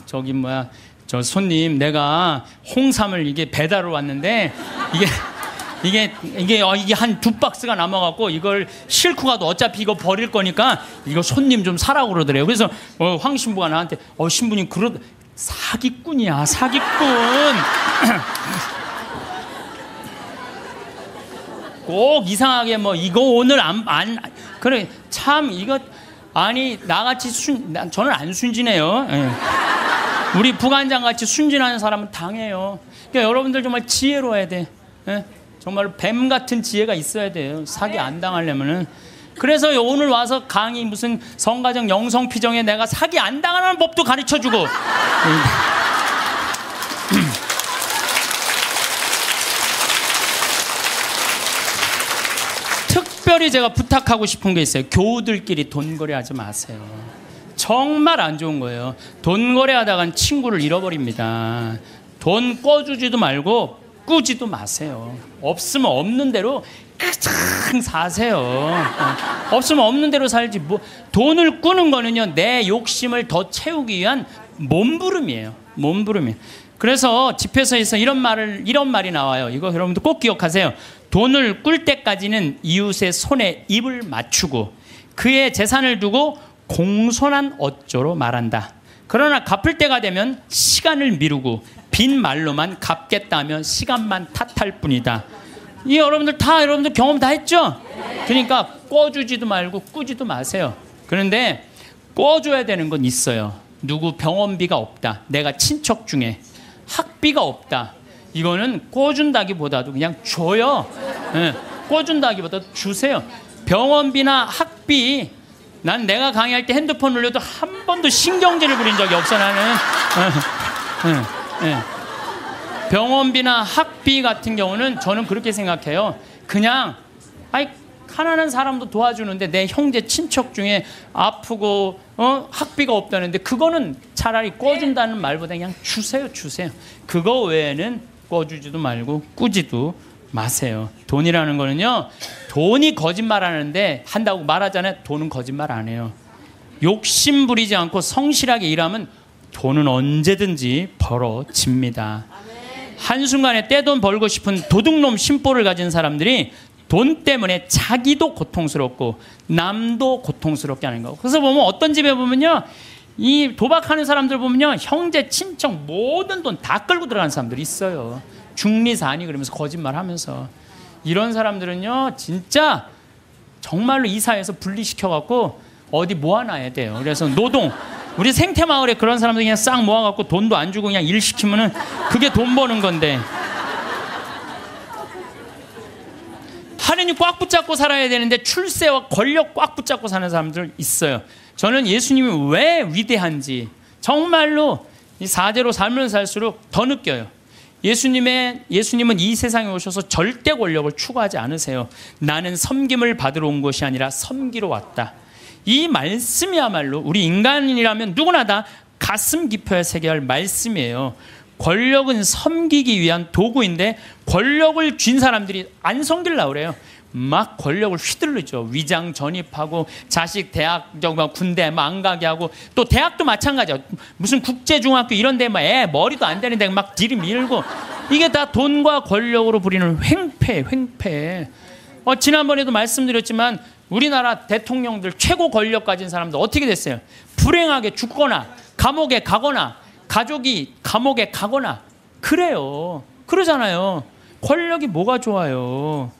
저기 뭐야 저 손님 내가 홍삼을 이게 배달을 왔는데 이게 한 2박스가 남아갖고 이걸 싣고 가도 어차피 이거 버릴 거니까 이거 손님 좀 사라고 그러더래요. 그래서 황 신부가 나한테 신부님 사기꾼이야 사기꾼. 꼭 이상하게 뭐 이거 오늘 안 그래 참 이거 아니 나같이 저는 안 순진해요. 우리 부관장 같이 순진한 사람은 당해요. 그러니까 여러분들 정말 지혜로워야 돼. 예? 정말 뱀 같은 지혜가 있어야 돼요. 사기 안 당하려면은. 그래서 오늘 와서 강의 무슨 성가정 영성피정에 내가 사기 안 당하는 법도 가르쳐주고. 특별히 제가 부탁하고 싶은 게 있어요. 교우들끼리 돈거래하지 마세요. 정말 안 좋은 거예요. 돈거래하다간 친구를 잃어버립니다. 돈 꿔주지도 말고 꾸지도 마세요. 없으면 없는 대로 그냥 사세요. 없으면 없는 대로 살지. 뭐 돈을 꾸는 거는요, 내 욕심을 더 채우기 위한 몸부림이에요. 몸부림이에요. 그래서 집회서에서 이런 말이 나와요. 이거 여러분들 꼭 기억하세요. 돈을 꿀 때까지는 이웃의 손에 입을 맞추고 그의 재산을 두고 공손한 어조로 말한다. 그러나 갚을 때가 되면 시간을 미루고 빈 말로만 갚겠다며 시간만 탓할 뿐이다. 이 여러분들 경험 다 했죠? 그러니까 꿔주지도 말고 꾸지도 마세요. 그런데 꿔줘야 되는 건 있어요. 누구 병원비가 없다. 내가 친척 중에 학비가 없다. 이거는 꿔준다기보다도 그냥 줘요. 네, 꿔준다기보다도 주세요. 병원비나 학비, 난 내가 강의할 때 핸드폰 울려도 한 번도 신경질을 부린 적이 없어 나는. 병원비나 학비 같은 경우는 저는 그렇게 생각해요. 그냥 가난한 사람도 도와주는데 내 형제 친척 중에 아프고 학비가 없다는데 그거는 차라리 꿔준다는 말보다 그냥 주세요. 그거 외에는 꿔주지도 말고 꾸지도 마세요. 돈이라는 거는요, 돈이 거짓말하는데 한다고 말하잖아요. 돈은 거짓말 안 해요. 욕심 부리지 않고 성실하게 일하면 돈은 언제든지 벌어집니다. 한순간에 떼돈 벌고 싶은 도둑놈 심보를 가진 사람들이 돈 때문에 자기도 고통스럽고 남도 고통스럽게 하는 거. 그래서 보면 어떤 집에 보면요, 이 도박하는 사람들 보면요, 형제 친척 모든 돈 다 끌고 들어가는 사람들이 있어요. 중리사니 그러면서 거짓말하면서. 이런 사람들은요 진짜 정말로 이 사회에서 분리시켜갖고 어디 모아놔야 돼요. 그래서 노동, 우리 생태마을에 그런 사람들 그냥 싹 모아갖고 돈도 안 주고 그냥 일 시키면은 그게 돈 버는 건데. 하느님 꽉 붙잡고 살아야 되는데 출세와 권력 꽉 붙잡고 사는 사람들 있어요. 저는 예수님이 왜 위대한지 정말로 이 사제로 삶을 살수록 더 느껴요. 예수님은 이 세상에 오셔서 절대 권력을 추구하지 않으세요. 나는 섬김을 받으러 온 것이 아니라 섬기러 왔다. 이 말씀이야말로 우리 인간이라면 누구나 다 가슴 깊어야 새겨야 할 말씀이에요. 권력은 섬기기 위한 도구인데 권력을 쥔 사람들이 안 섬기려고 그래요. 막 권력을 휘둘르죠. 위장 전입하고 자식 대학 군대 안 가게 하고, 또 대학도 마찬가지야. 무슨 국제중학교 이런 데 애 머리도 안 되는데 막 들이밀고, 이게 다 돈과 권력으로 부리는 횡패. 지난번에도 말씀드렸지만 우리나라 대통령들 최고 권력 가진 사람들 어떻게 됐어요? 불행하게 죽거나 감옥에 가거나 가족이 감옥에 가거나 그래요. 그러잖아요. 권력이 뭐가 좋아요.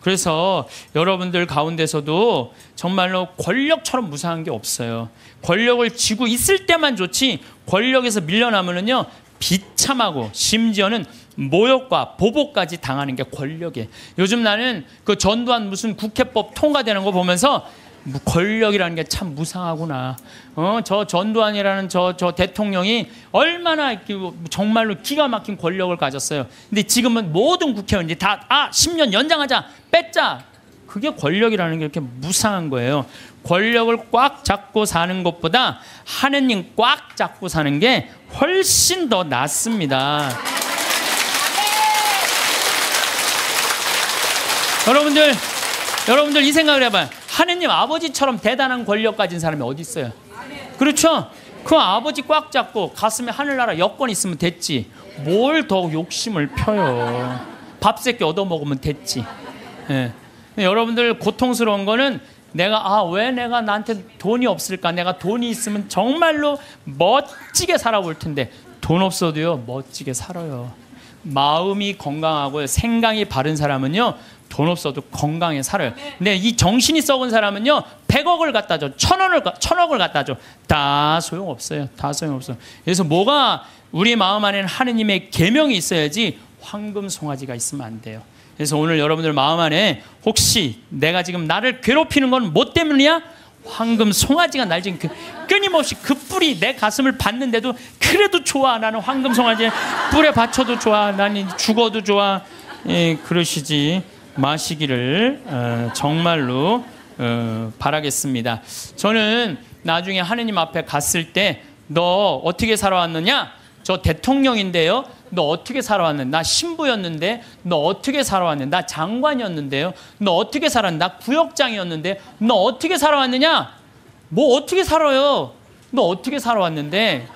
그래서 여러분들 가운데서도 정말로 권력처럼 무상한 게 없어요. 권력을 쥐고 있을 때만 좋지, 권력에서 밀려나면은요 비참하고 심지어는 모욕과 보복까지 당하는 게 권력이에요. 요즘 나는 그 전두환 무슨 국회법 통과되는 거 보면서 권력이라는 게 참 무상하구나. 저 전두환이라는 저 대통령이 얼마나 정말로 기가 막힌 권력을 가졌어요. 근데 지금은 모든 국회의원들이 다 10년 연장하자, 뺐자. 그게 권력이라는 게 이렇게 무상한 거예요. 권력을 꽉 잡고 사는 것보다 하느님 꽉 잡고 사는 게 훨씬 더 낫습니다. 여러분들 이 생각을 해봐요. 하느님 아버지처럼 대단한 권력 가진 사람이 어디 있어요? 그렇죠? 그 아버지 꽉 잡고 가슴에 하늘나라 여권 있으면 됐지. 뭘 더 욕심을 펴요. 밥 새끼 얻어먹으면 됐지. 예. 여러분들 고통스러운 거는 왜 내가 나한테 돈이 없을까? 내가 돈이 있으면 정말로 멋지게 살아볼 텐데 돈 없어도요 멋지게 살아요. 마음이 건강하고 생각이 바른 사람은요 돈 없어도 건강에 살아요. 근데 이 정신이 썩은 사람은요, 100억을 갖다 줘, 1000억을 갖다 줘. 다 소용없어요. 다 소용없어요. 그래서 뭐가 우리 마음 안에는 하느님의 계명이 있어야지 황금 송아지가 있으면 안 돼요. 그래서 오늘 여러분들 마음 안에 혹시 내가 지금 나를 괴롭히는 건 뭐 때문이야? 황금 송아지가 날 지금 끊임없이 그 뿔이 내 가슴을 받는데도 그래도 좋아. 나는 황금 송아지 뿔에 받쳐도 좋아. 나는 죽어도 좋아. 예, 그러시지 마시기를 정말로 바라겠습니다. 저는 나중에 하느님 앞에 갔을 때 너 어떻게 살아왔느냐? 저 대통령인데요. 너 어떻게 살아왔는데? 나 신부였는데 너 어떻게 살아왔는데? 나 장관이었는데요. 너 어떻게 살았는데? 나 구역장이었는데 너 어떻게 살아왔느냐? 뭐 어떻게 살아요? 너 어떻게 살아왔는데?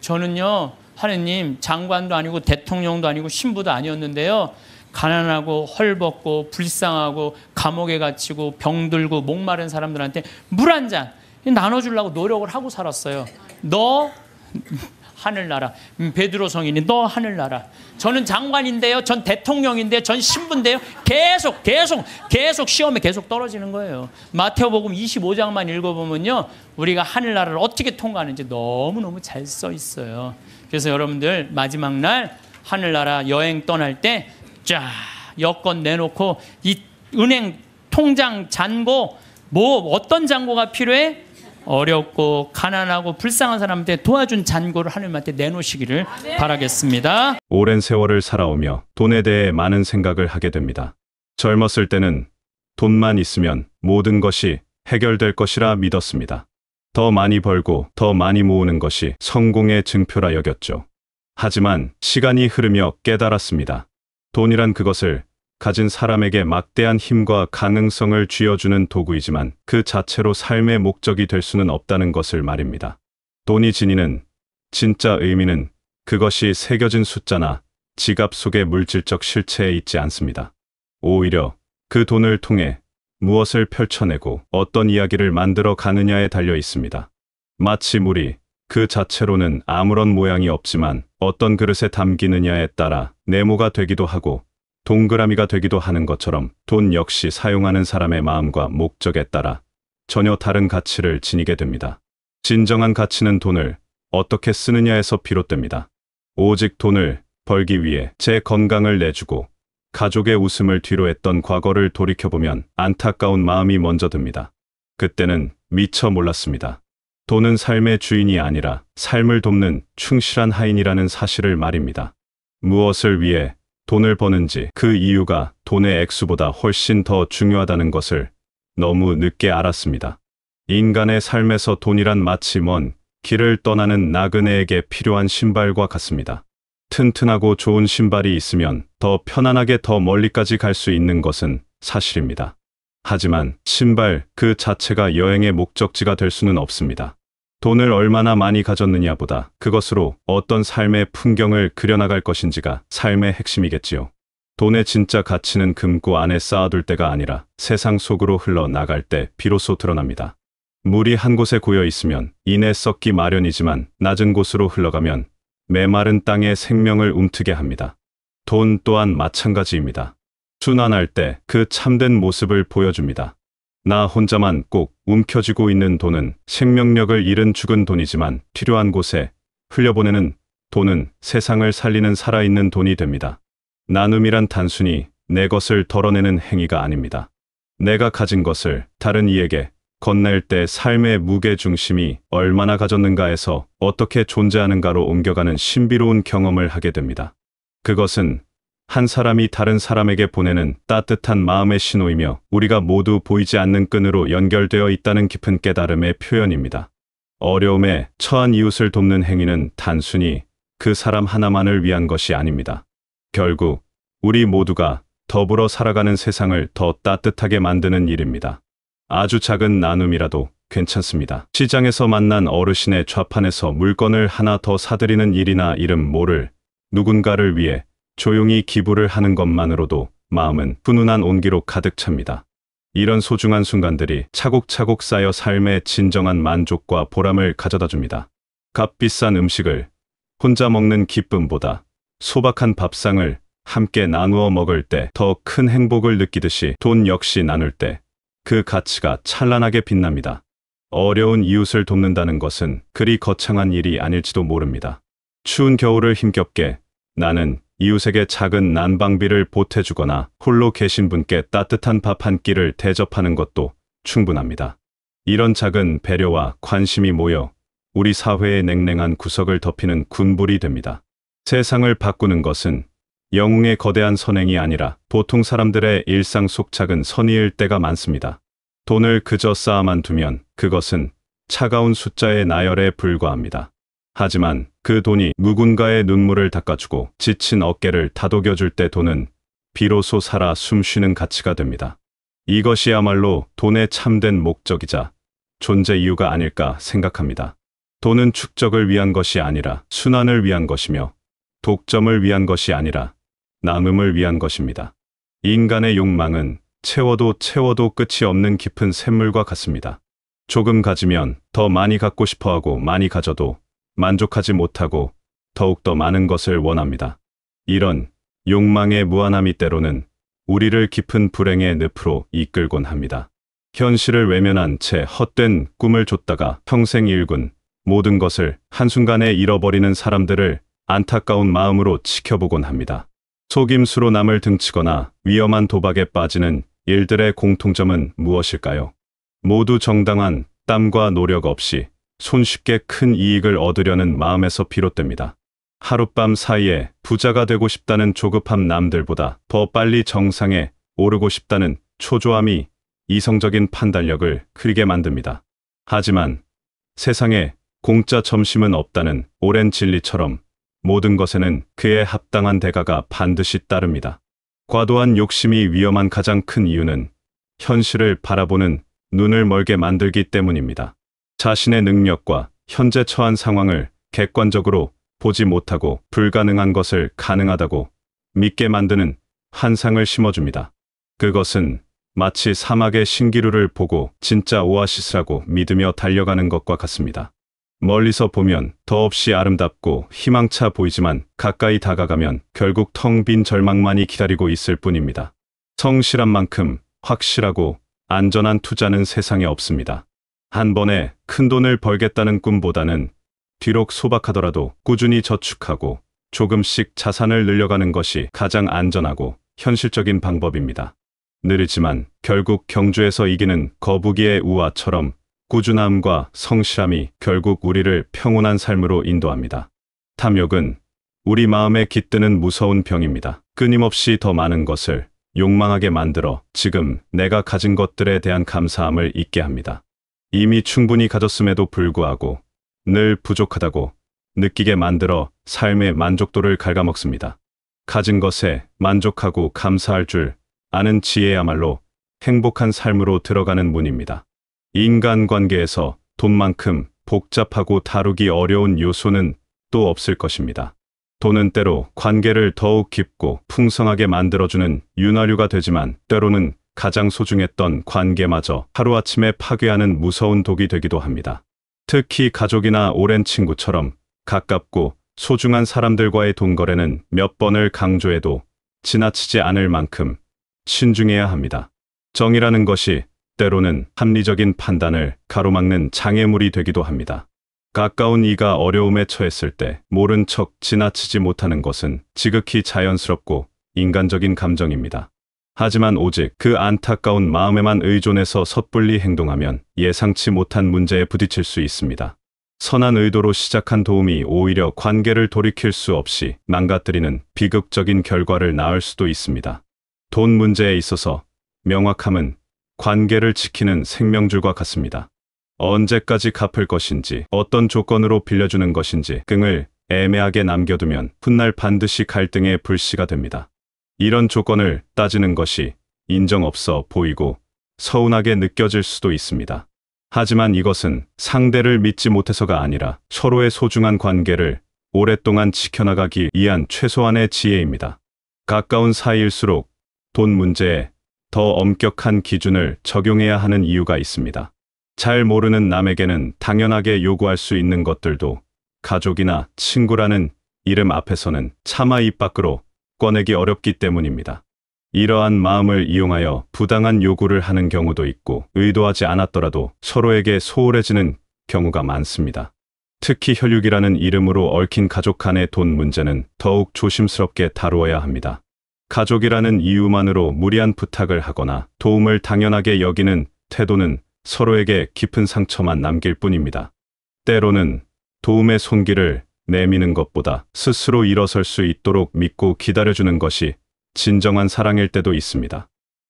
저는요, 하느님, 장관도 아니고 대통령도 아니고 신부도 아니었는데요, 가난하고 헐벗고 불쌍하고 감옥에 갇히고 병들고 목마른 사람들한테 물 한 잔 나눠주려고 노력을 하고 살았어요. 너 하늘나라. 베드로 성인이 너 하늘나라. 저는 장관인데요, 전 대통령인데요, 전 신부인데요, 계속 시험에 계속 떨어지는 거예요. 마태복음 25장만 읽어보면요, 우리가 하늘나라를 어떻게 통과하는지 너무너무 잘 써 있어요. 그래서 여러분들 마지막 날 하늘나라 여행 떠날 때 쫙 여권 내놓고 이 은행 통장 잔고, 뭐 어떤 잔고가 필요해? 어렵고 가난하고 불쌍한 사람한테 도와준 잔고를 하나님한테 내놓으시기를 바라겠습니다. 오랜 세월을 살아오며 돈에 대해 많은 생각을 하게 됩니다. 젊었을 때는 돈만 있으면 모든 것이 해결될 것이라 믿었습니다. 더 많이 벌고 더 많이 모으는 것이 성공의 증표라 여겼죠. 하지만 시간이 흐르며 깨달았습니다. 돈이란 그것을 가진 사람에게 막대한 힘과 가능성을 쥐어주는 도구이지만 그 자체로 삶의 목적이 될 수는 없다는 것을 말입니다. 돈이 지니는 진짜 의미는 그것이 새겨진 숫자나 지갑 속의 물질적 실체에 있지 않습니다. 오히려 그 돈을 통해 무엇을 펼쳐내고 어떤 이야기를 만들어 가느냐에 달려 있습니다. 마치 물이 그 자체로는 아무런 모양이 없지만 어떤 그릇에 담기느냐에 따라 네모가 되기도 하고 동그라미가 되기도 하는 것처럼 돈 역시 사용하는 사람의 마음과 목적에 따라 전혀 다른 가치를 지니게 됩니다. 진정한 가치는 돈을 어떻게 쓰느냐에서 비롯됩니다. 오직 돈을 벌기 위해 제 건강을 내주고 가족의 웃음을 뒤로 했던 과거를 돌이켜보면 안타까운 마음이 먼저 듭니다. 그때는 미처 몰랐습니다. 돈은 삶의 주인이 아니라 삶을 돕는 충실한 하인이라는 사실을 말입니다. 무엇을 위해 돈을 버는지, 그 이유가 돈의 액수보다 훨씬 더 중요하다는 것을 너무 늦게 알았습니다. 인간의 삶에서 돈이란 마치 먼 길을 떠나는 나그네에게 필요한 신발과 같습니다. 튼튼하고 좋은 신발이 있으면 더 편안하게 더 멀리까지 갈 수 있는 것은 사실입니다. 하지만 신발 그 자체가 여행의 목적지가 될 수는 없습니다. 돈을 얼마나 많이 가졌느냐보다 그것으로 어떤 삶의 풍경을 그려나갈 것인지가 삶의 핵심이겠지요. 돈의 진짜 가치는 금고 안에 쌓아둘 때가 아니라 세상 속으로 흘러나갈 때 비로소 드러납니다. 물이 한 곳에 고여 있으면 이내 썩기 마련이지만 낮은 곳으로 흘러가면 메마른 땅의 생명을 움트게 합니다. 돈 또한 마찬가지입니다. 순환할 때 그 참된 모습을 보여줍니다. 나 혼자만 꼭 움켜쥐고 있는 돈은 생명력을 잃은 죽은 돈이지만 필요한 곳에 흘려보내는 돈은 세상을 살리는 살아있는 돈이 됩니다. 나눔이란 단순히 내 것을 덜어내는 행위가 아닙니다. 내가 가진 것을 다른 이에게 건넬 때 삶의 무게중심이 얼마나 가졌는가에서 어떻게 존재하는가로 옮겨가는 신비로운 경험을 하게 됩니다. 그것은 한 사람이 다른 사람에게 보내는 따뜻한 마음의 신호이며 우리가 모두 보이지 않는 끈으로 연결되어 있다는 깊은 깨달음의 표현입니다. 어려움에 처한 이웃을 돕는 행위는 단순히 그 사람 하나만을 위한 것이 아닙니다. 결국 우리 모두가 더불어 살아가는 세상을 더 따뜻하게 만드는 일입니다. 아주 작은 나눔이라도 괜찮습니다. 시장에서 만난 어르신의 좌판에서 물건을 하나 더 사드리는 일이나 이름 모를 누군가를 위해 조용히 기부를 하는 것만으로도 마음은 훈훈한 온기로 가득 찹니다. 이런 소중한 순간들이 차곡차곡 쌓여 삶의 진정한 만족과 보람을 가져다 줍니다. 값비싼 음식을 혼자 먹는 기쁨보다 소박한 밥상을 함께 나누어 먹을 때 더 큰 행복을 느끼듯이 돈 역시 나눌 때 그 가치가 찬란하게 빛납니다. 어려운 이웃을 돕는다는 것은 그리 거창한 일이 아닐지도 모릅니다. 추운 겨울을 힘겹게 나는 이웃에게 작은 난방비를 보태주거나 홀로 계신 분께 따뜻한 밥 한 끼를 대접하는 것도 충분합니다. 이런 작은 배려와 관심이 모여 우리 사회의 냉랭한 구석을 덮이는 군불이 됩니다. 세상을 바꾸는 것은 영웅의 거대한 선행이 아니라 보통 사람들의 일상 속 작은 선의일 때가 많습니다. 돈을 그저 쌓아만 두면 그것은 차가운 숫자의 나열에 불과합니다. 하지만 그 돈이 누군가의 눈물을 닦아주고 지친 어깨를 다독여줄 때 돈은 비로소 살아 숨쉬는 가치가 됩니다. 이것이야말로 돈의 참된 목적이자 존재 이유가 아닐까 생각합니다. 돈은 축적을 위한 것이 아니라 순환을 위한 것이며 독점을 위한 것이 아니라 나눔을 위한 것입니다. 인간의 욕망은 채워도 끝이 없는 깊은 샘물과 같습니다. 조금 가지면 더 많이 갖고 싶어하고 많이 가져도 만족하지 못하고 더욱더 많은 것을 원합니다. 이런 욕망의 무한함이 때로는 우리를 깊은 불행의 늪으로 이끌곤 합니다. 현실을 외면한 채 헛된 꿈을 쫓다가 평생 일군 모든 것을 한순간에 잃어버리는 사람들을 안타까운 마음으로 지켜보곤 합니다. 속임수로 남을 등치거나 위험한 도박에 빠지는 일들의 공통점은 무엇일까요? 모두 정당한 땀과 노력 없이 손쉽게 큰 이익을 얻으려는 마음에서 비롯됩니다. 하룻밤 사이에 부자가 되고 싶다는 조급함, 남들보다 더 빨리 정상에 오르고 싶다는 초조함이 이성적인 판단력을 흐리게 만듭니다. 하지만 세상에 공짜 점심은 없다는 오랜 진리처럼 모든 것에는 그에 합당한 대가가 반드시 따릅니다. 과도한 욕심이 위험한 가장 큰 이유는 현실을 바라보는 눈을 멀게 만들기 때문입니다. 자신의 능력과 현재 처한 상황을 객관적으로 보지 못하고 불가능한 것을 가능하다고 믿게 만드는 환상을 심어줍니다. 그것은 마치 사막의 신기루를 보고 진짜 오아시스라고 믿으며 달려가는 것과 같습니다. 멀리서 보면 더없이 아름답고 희망차 보이지만 가까이 다가가면 결국 텅 빈 절망만이 기다리고 있을 뿐입니다. 성실한 만큼 확실하고 안전한 투자는 세상에 없습니다. 한 번에 큰 돈을 벌겠다는 꿈보다는 뒤로 소박하더라도 꾸준히 저축하고 조금씩 자산을 늘려가는 것이 가장 안전하고 현실적인 방법입니다. 느리지만 결국 경주에서 이기는 거북이의 우아처럼 꾸준함과 성실함이 결국 우리를 평온한 삶으로 인도합니다. 탐욕은 우리 마음에 깃드는 무서운 병입니다. 끊임없이 더 많은 것을 욕망하게 만들어 지금 내가 가진 것들에 대한 감사함을 잊게 합니다. 이미 충분히 가졌음에도 불구하고 늘 부족하다고 느끼게 만들어 삶의 만족도를 갉아먹습니다. 가진 것에 만족하고 감사할 줄 아는 지혜야말로 행복한 삶으로 들어가는 문입니다. 인간관계에서 돈만큼 복잡하고 다루기 어려운 요소는 또 없을 것입니다. 돈은 때로 관계를 더욱 깊고 풍성하게 만들어주는 윤활유가 되지만 때로는 가장 소중했던 관계마저 하루아침에 파괴하는 무서운 독이 되기도 합니다. 특히 가족이나 오랜 친구처럼 가깝고 소중한 사람들과의 돈 거래는 몇 번을 강조해도 지나치지 않을 만큼 신중해야 합니다. 정이라는 것이 때로는 합리적인 판단을 가로막는 장애물이 되기도 합니다. 가까운 이가 어려움에 처했을 때 모른 척 지나치지 못하는 것은 지극히 자연스럽고 인간적인 감정입니다. 하지만 오직 그 안타까운 마음에만 의존해서 섣불리 행동하면 예상치 못한 문제에 부딪힐 수 있습니다. 선한 의도로 시작한 도움이 오히려 관계를 돌이킬 수 없이 망가뜨리는 비극적인 결과를 낳을 수도 있습니다. 돈 문제에 있어서 명확함은 관계를 지키는 생명줄과 같습니다. 언제까지 갚을 것인지, 어떤 조건으로 빌려주는 것인지 등을 애매하게 남겨두면 훗날 반드시 갈등의 불씨가 됩니다. 이런 조건을 따지는 것이 인정 없어 보이고 서운하게 느껴질 수도 있습니다. 하지만 이것은 상대를 믿지 못해서가 아니라 서로의 소중한 관계를 오랫동안 지켜나가기 위한 최소한의 지혜입니다. 가까운 사이일수록 돈 문제에 더 엄격한 기준을 적용해야 하는 이유가 있습니다. 잘 모르는 남에게는 당연하게 요구할 수 있는 것들도 가족이나 친구라는 이름 앞에서는 차마 입 밖으로 꺼내기 어렵기 때문입니다. 이러한 마음을 이용하여 부당한 요구를 하는 경우도 있고 의도하지 않았더라도 서로에게 소홀해지는 경우가 많습니다. 특히 혈육이라는 이름으로 얽힌 가족 간의 돈 문제는 더욱 조심스럽게 다루어야 합니다. 가족이라는 이유만으로 무리한 부탁을 하거나 도움을 당연하게 여기는 태도는 서로에게 깊은 상처만 남길 뿐입니다. 때로는 도움의 손길을 내미는 것보다 스스로 일어설 수 있도록 믿고 기다려주는 것이 진정한 사랑일 때도 있습니다.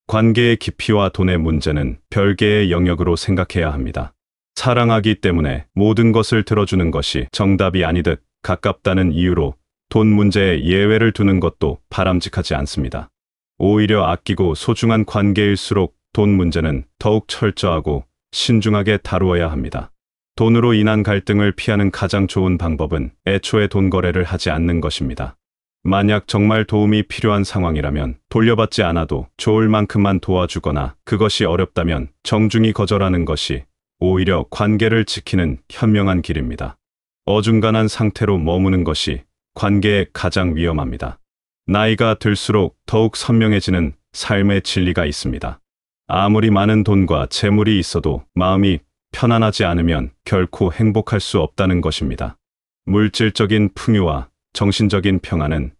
관계의 깊이와 돈의 문제는 별개의 영역으로 생각해야 합니다. 사랑하기 때문에 모든 것을 들어주는 것이 정답이 아니듯 가깝다는 이유로 돈 문제에 예외를 두는 것도 바람직하지 않습니다. 오히려 아끼고 소중한 관계일수록 돈 문제는 더욱 철저하고 신중하게 다루어야 합니다. 돈으로 인한 갈등을 피하는 가장 좋은 방법은 애초에 돈 거래를 하지 않는 것입니다. 만약 정말 도움이 필요한 상황이라면 돌려받지 않아도 좋을 만큼만 도와주거나 그것이 어렵다면 정중히 거절하는 것이 오히려 관계를 지키는 현명한 길입니다. 어중간한 상태로 머무는 것이 관계에 가장 위험합니다. 나이가 들수록 더욱 선명해지는 삶의 진리가 있습니다. 아무리 많은 돈과 재물이 있어도 마음이 편안하지 않으면 결코 행복할 수 없다는 것입니다. 물질적인 풍요와 정신적인 평안은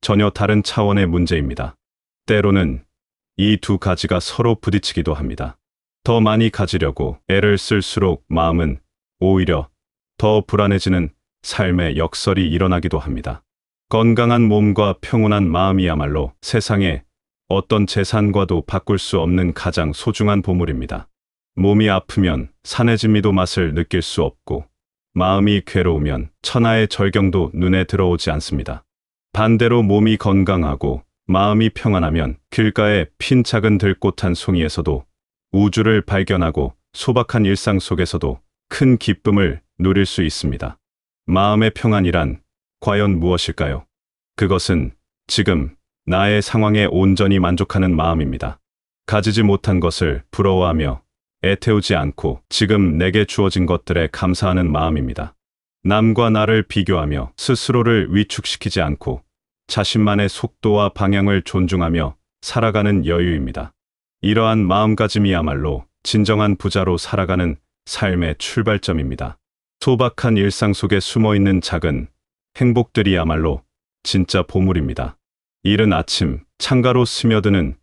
전혀 다른 차원의 문제입니다. 때로는 이 두 가지가 서로 부딪히기도 합니다. 더 많이 가지려고 애를 쓸수록 마음은 오히려 더 불안해지는 삶의 역설이 일어나기도 합니다. 건강한 몸과 평온한 마음이야말로 세상에 어떤 재산과도 바꿀 수 없는 가장 소중한 보물입니다. 몸이 아프면 산의 진미도 맛을 느낄 수 없고 마음이 괴로우면 천하의 절경도 눈에 들어오지 않습니다. 반대로 몸이 건강하고 마음이 평안하면 길가의 핀 작은 들꽃 한 송이에서도 우주를 발견하고 소박한 일상 속에서도 큰 기쁨을 누릴 수 있습니다. 마음의 평안이란 과연 무엇일까요? 그것은 지금 나의 상황에 온전히 만족하는 마음입니다. 가지지 못한 것을 부러워하며 애태우지 않고 지금 내게 주어진 것들에 감사하는 마음입니다. 남과 나를 비교하며 스스로를 위축시키지 않고 자신만의 속도와 방향을 존중하며 살아가는 여유입니다. 이러한 마음가짐이야말로 진정한 부자로 살아가는 삶의 출발점입니다. 소박한 일상 속에 숨어있는 작은 행복들이야말로 진짜 보물입니다. 이른 아침 창가로 스며드는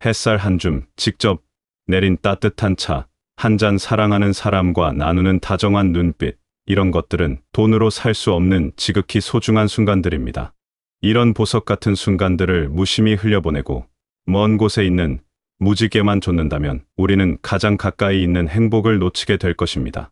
햇살 한 줌, 직접 내린 따뜻한 차 한 잔, 사랑하는 사람과 나누는 다정한 눈빛, 이런 것들은 돈으로 살 수 없는 지극히 소중한 순간들입니다. 이런 보석 같은 순간들을 무심히 흘려보내고 먼 곳에 있는 무지개만 좇는다면 우리는 가장 가까이 있는 행복을 놓치게 될 것입니다.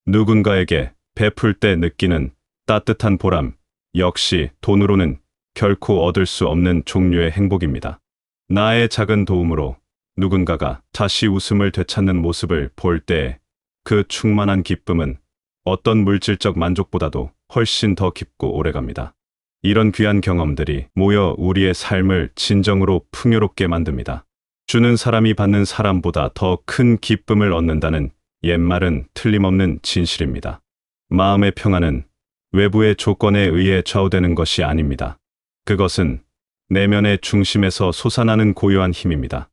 누군가에게 베풀 때 느끼는 따뜻한 보람, 역시 돈으로는 결코 얻을 수 없는 종류의 행복입니다. 나의 작은 도움으로 누군가가 다시 웃음을 되찾는 모습을 볼 때 그 충만한 기쁨은 어떤 물질적 만족보다도 훨씬 더 깊고 오래갑니다. 이런 귀한 경험들이 모여 우리의 삶을 진정으로 풍요롭게 만듭니다. 주는 사람이 받는 사람보다 더 큰 기쁨을 얻는다는 옛말은 틀림없는 진실입니다. 마음의 평안은 외부의 조건에 의해 좌우되는 것이 아닙니다. 그것은 내면의 중심에서 솟아나는 고요한 힘입니다.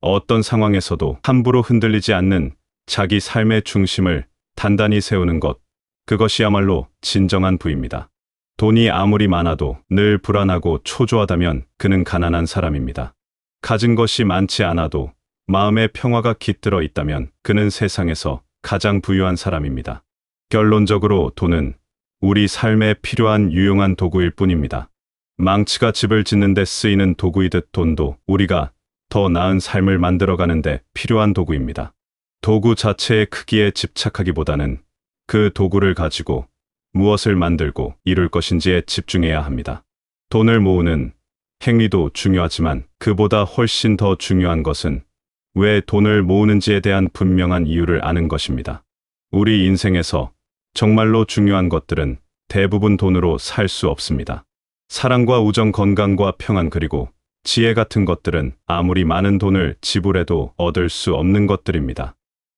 어떤 상황에서도 함부로 흔들리지 않는 자기 삶의 중심을 단단히 세우는 것, 그것이야말로 진정한 부입니다. 돈이 아무리 많아도 늘 불안하고 초조하다면 그는 가난한 사람입니다. 가진 것이 많지 않아도 마음의 평화가 깃들어 있다면 그는 세상에서 가장 부유한 사람입니다. 결론적으로 돈은 우리 삶에 필요한 유용한 도구일 뿐입니다. 망치가 집을 짓는 데 쓰이는 도구이듯 돈도 우리가 더 나은 삶을 만들어가는 데 필요한 도구입니다. 도구 자체의 크기에 집착하기보다는 그 도구를 가지고 무엇을 만들고 이룰 것인지에 집중해야 합니다. 돈을 모으는 행위도 중요하지만 그보다 훨씬 더 중요한 것은 왜 돈을 모으는지에 대한 분명한 이유를 아는 것입니다. 우리 인생에서 정말로 중요한 것들은 대부분 돈으로 살 수 없습니다. 사랑과 우정, 건강과 평안, 그리고 지혜 같은 것들은 아무리 많은 돈을 지불해도 얻을 수 없는 것들입니다.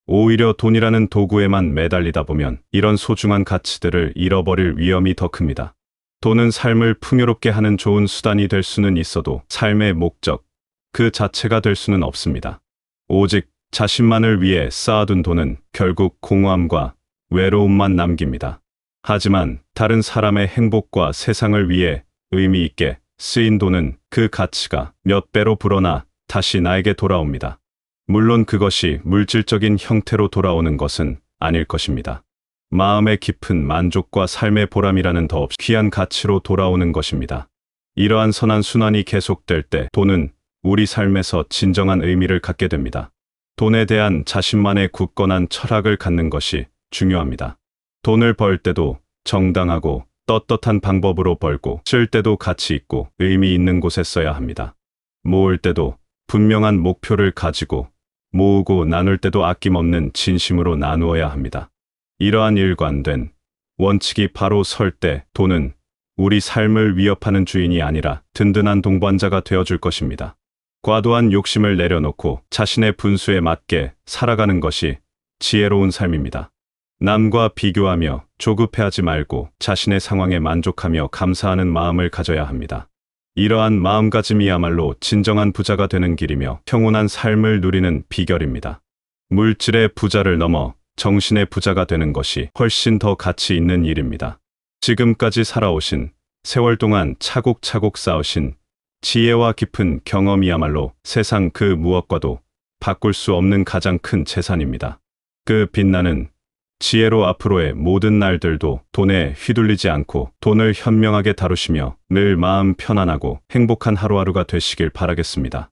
오히려 돈이라는 도구에만 매달리다 보면 이런 소중한 가치들을 잃어버릴 위험이 더 큽니다. 돈은 삶을 풍요롭게 하는 좋은 수단이 될 수는 있어도 삶의 목적, 그 자체가 될 수는 없습니다. 오직 자신만을 위해 쌓아둔 돈은 결국 공허함과 외로움만 남깁니다. 하지만 다른 사람의 행복과 세상을 위해 의미 있게 쓰인 돈은 그 가치가 몇 배로 불어나 다시 나에게 돌아옵니다. 물론 그것이 물질적인 형태로 돌아오는 것은 아닐 것입니다. 마음의 깊은 만족과 삶의 보람이라는 더없이 귀한 가치로 돌아오는 것입니다. 이러한 선한 순환이 계속될 때 돈은 우리 삶에서 진정한 의미를 갖게 됩니다. 돈에 대한 자신만의 굳건한 철학을 갖는 것이 중요합니다. 돈을 벌 때도 정당하고 떳떳한 방법으로 벌고, 쓸 때도 가치 있고 의미 있는 곳에 써야 합니다. 모을 때도 분명한 목표를 가지고, 모으고 나눌 때도 아낌없는 진심으로 나누어야 합니다. 이러한 일관된 원칙이 바로 설 때 돈은 우리 삶을 위협하는 주인이 아니라 든든한 동반자가 되어줄 것입니다. 과도한 욕심을 내려놓고 자신의 분수에 맞게 살아가는 것이 지혜로운 삶입니다. 남과 비교하며 조급해하지 말고 자신의 상황에 만족하며 감사하는 마음을 가져야 합니다. 이러한 마음가짐이야말로 진정한 부자가 되는 길이며 평온한 삶을 누리는 비결입니다. 물질의 부자를 넘어 정신의 부자가 되는 것이 훨씬 더 가치 있는 일입니다. 지금까지 살아오신 세월 동안 차곡차곡 쌓으신 지혜와 깊은 경험이야말로 세상 그 무엇과도 바꿀 수 없는 가장 큰 재산입니다. 그 빛나는 지혜로 앞으로의 모든 날들도 돈에 휘둘리지 않고 돈을 현명하게 다루시며 늘 마음 편안하고 행복한 하루하루가 되시길 바라겠습니다.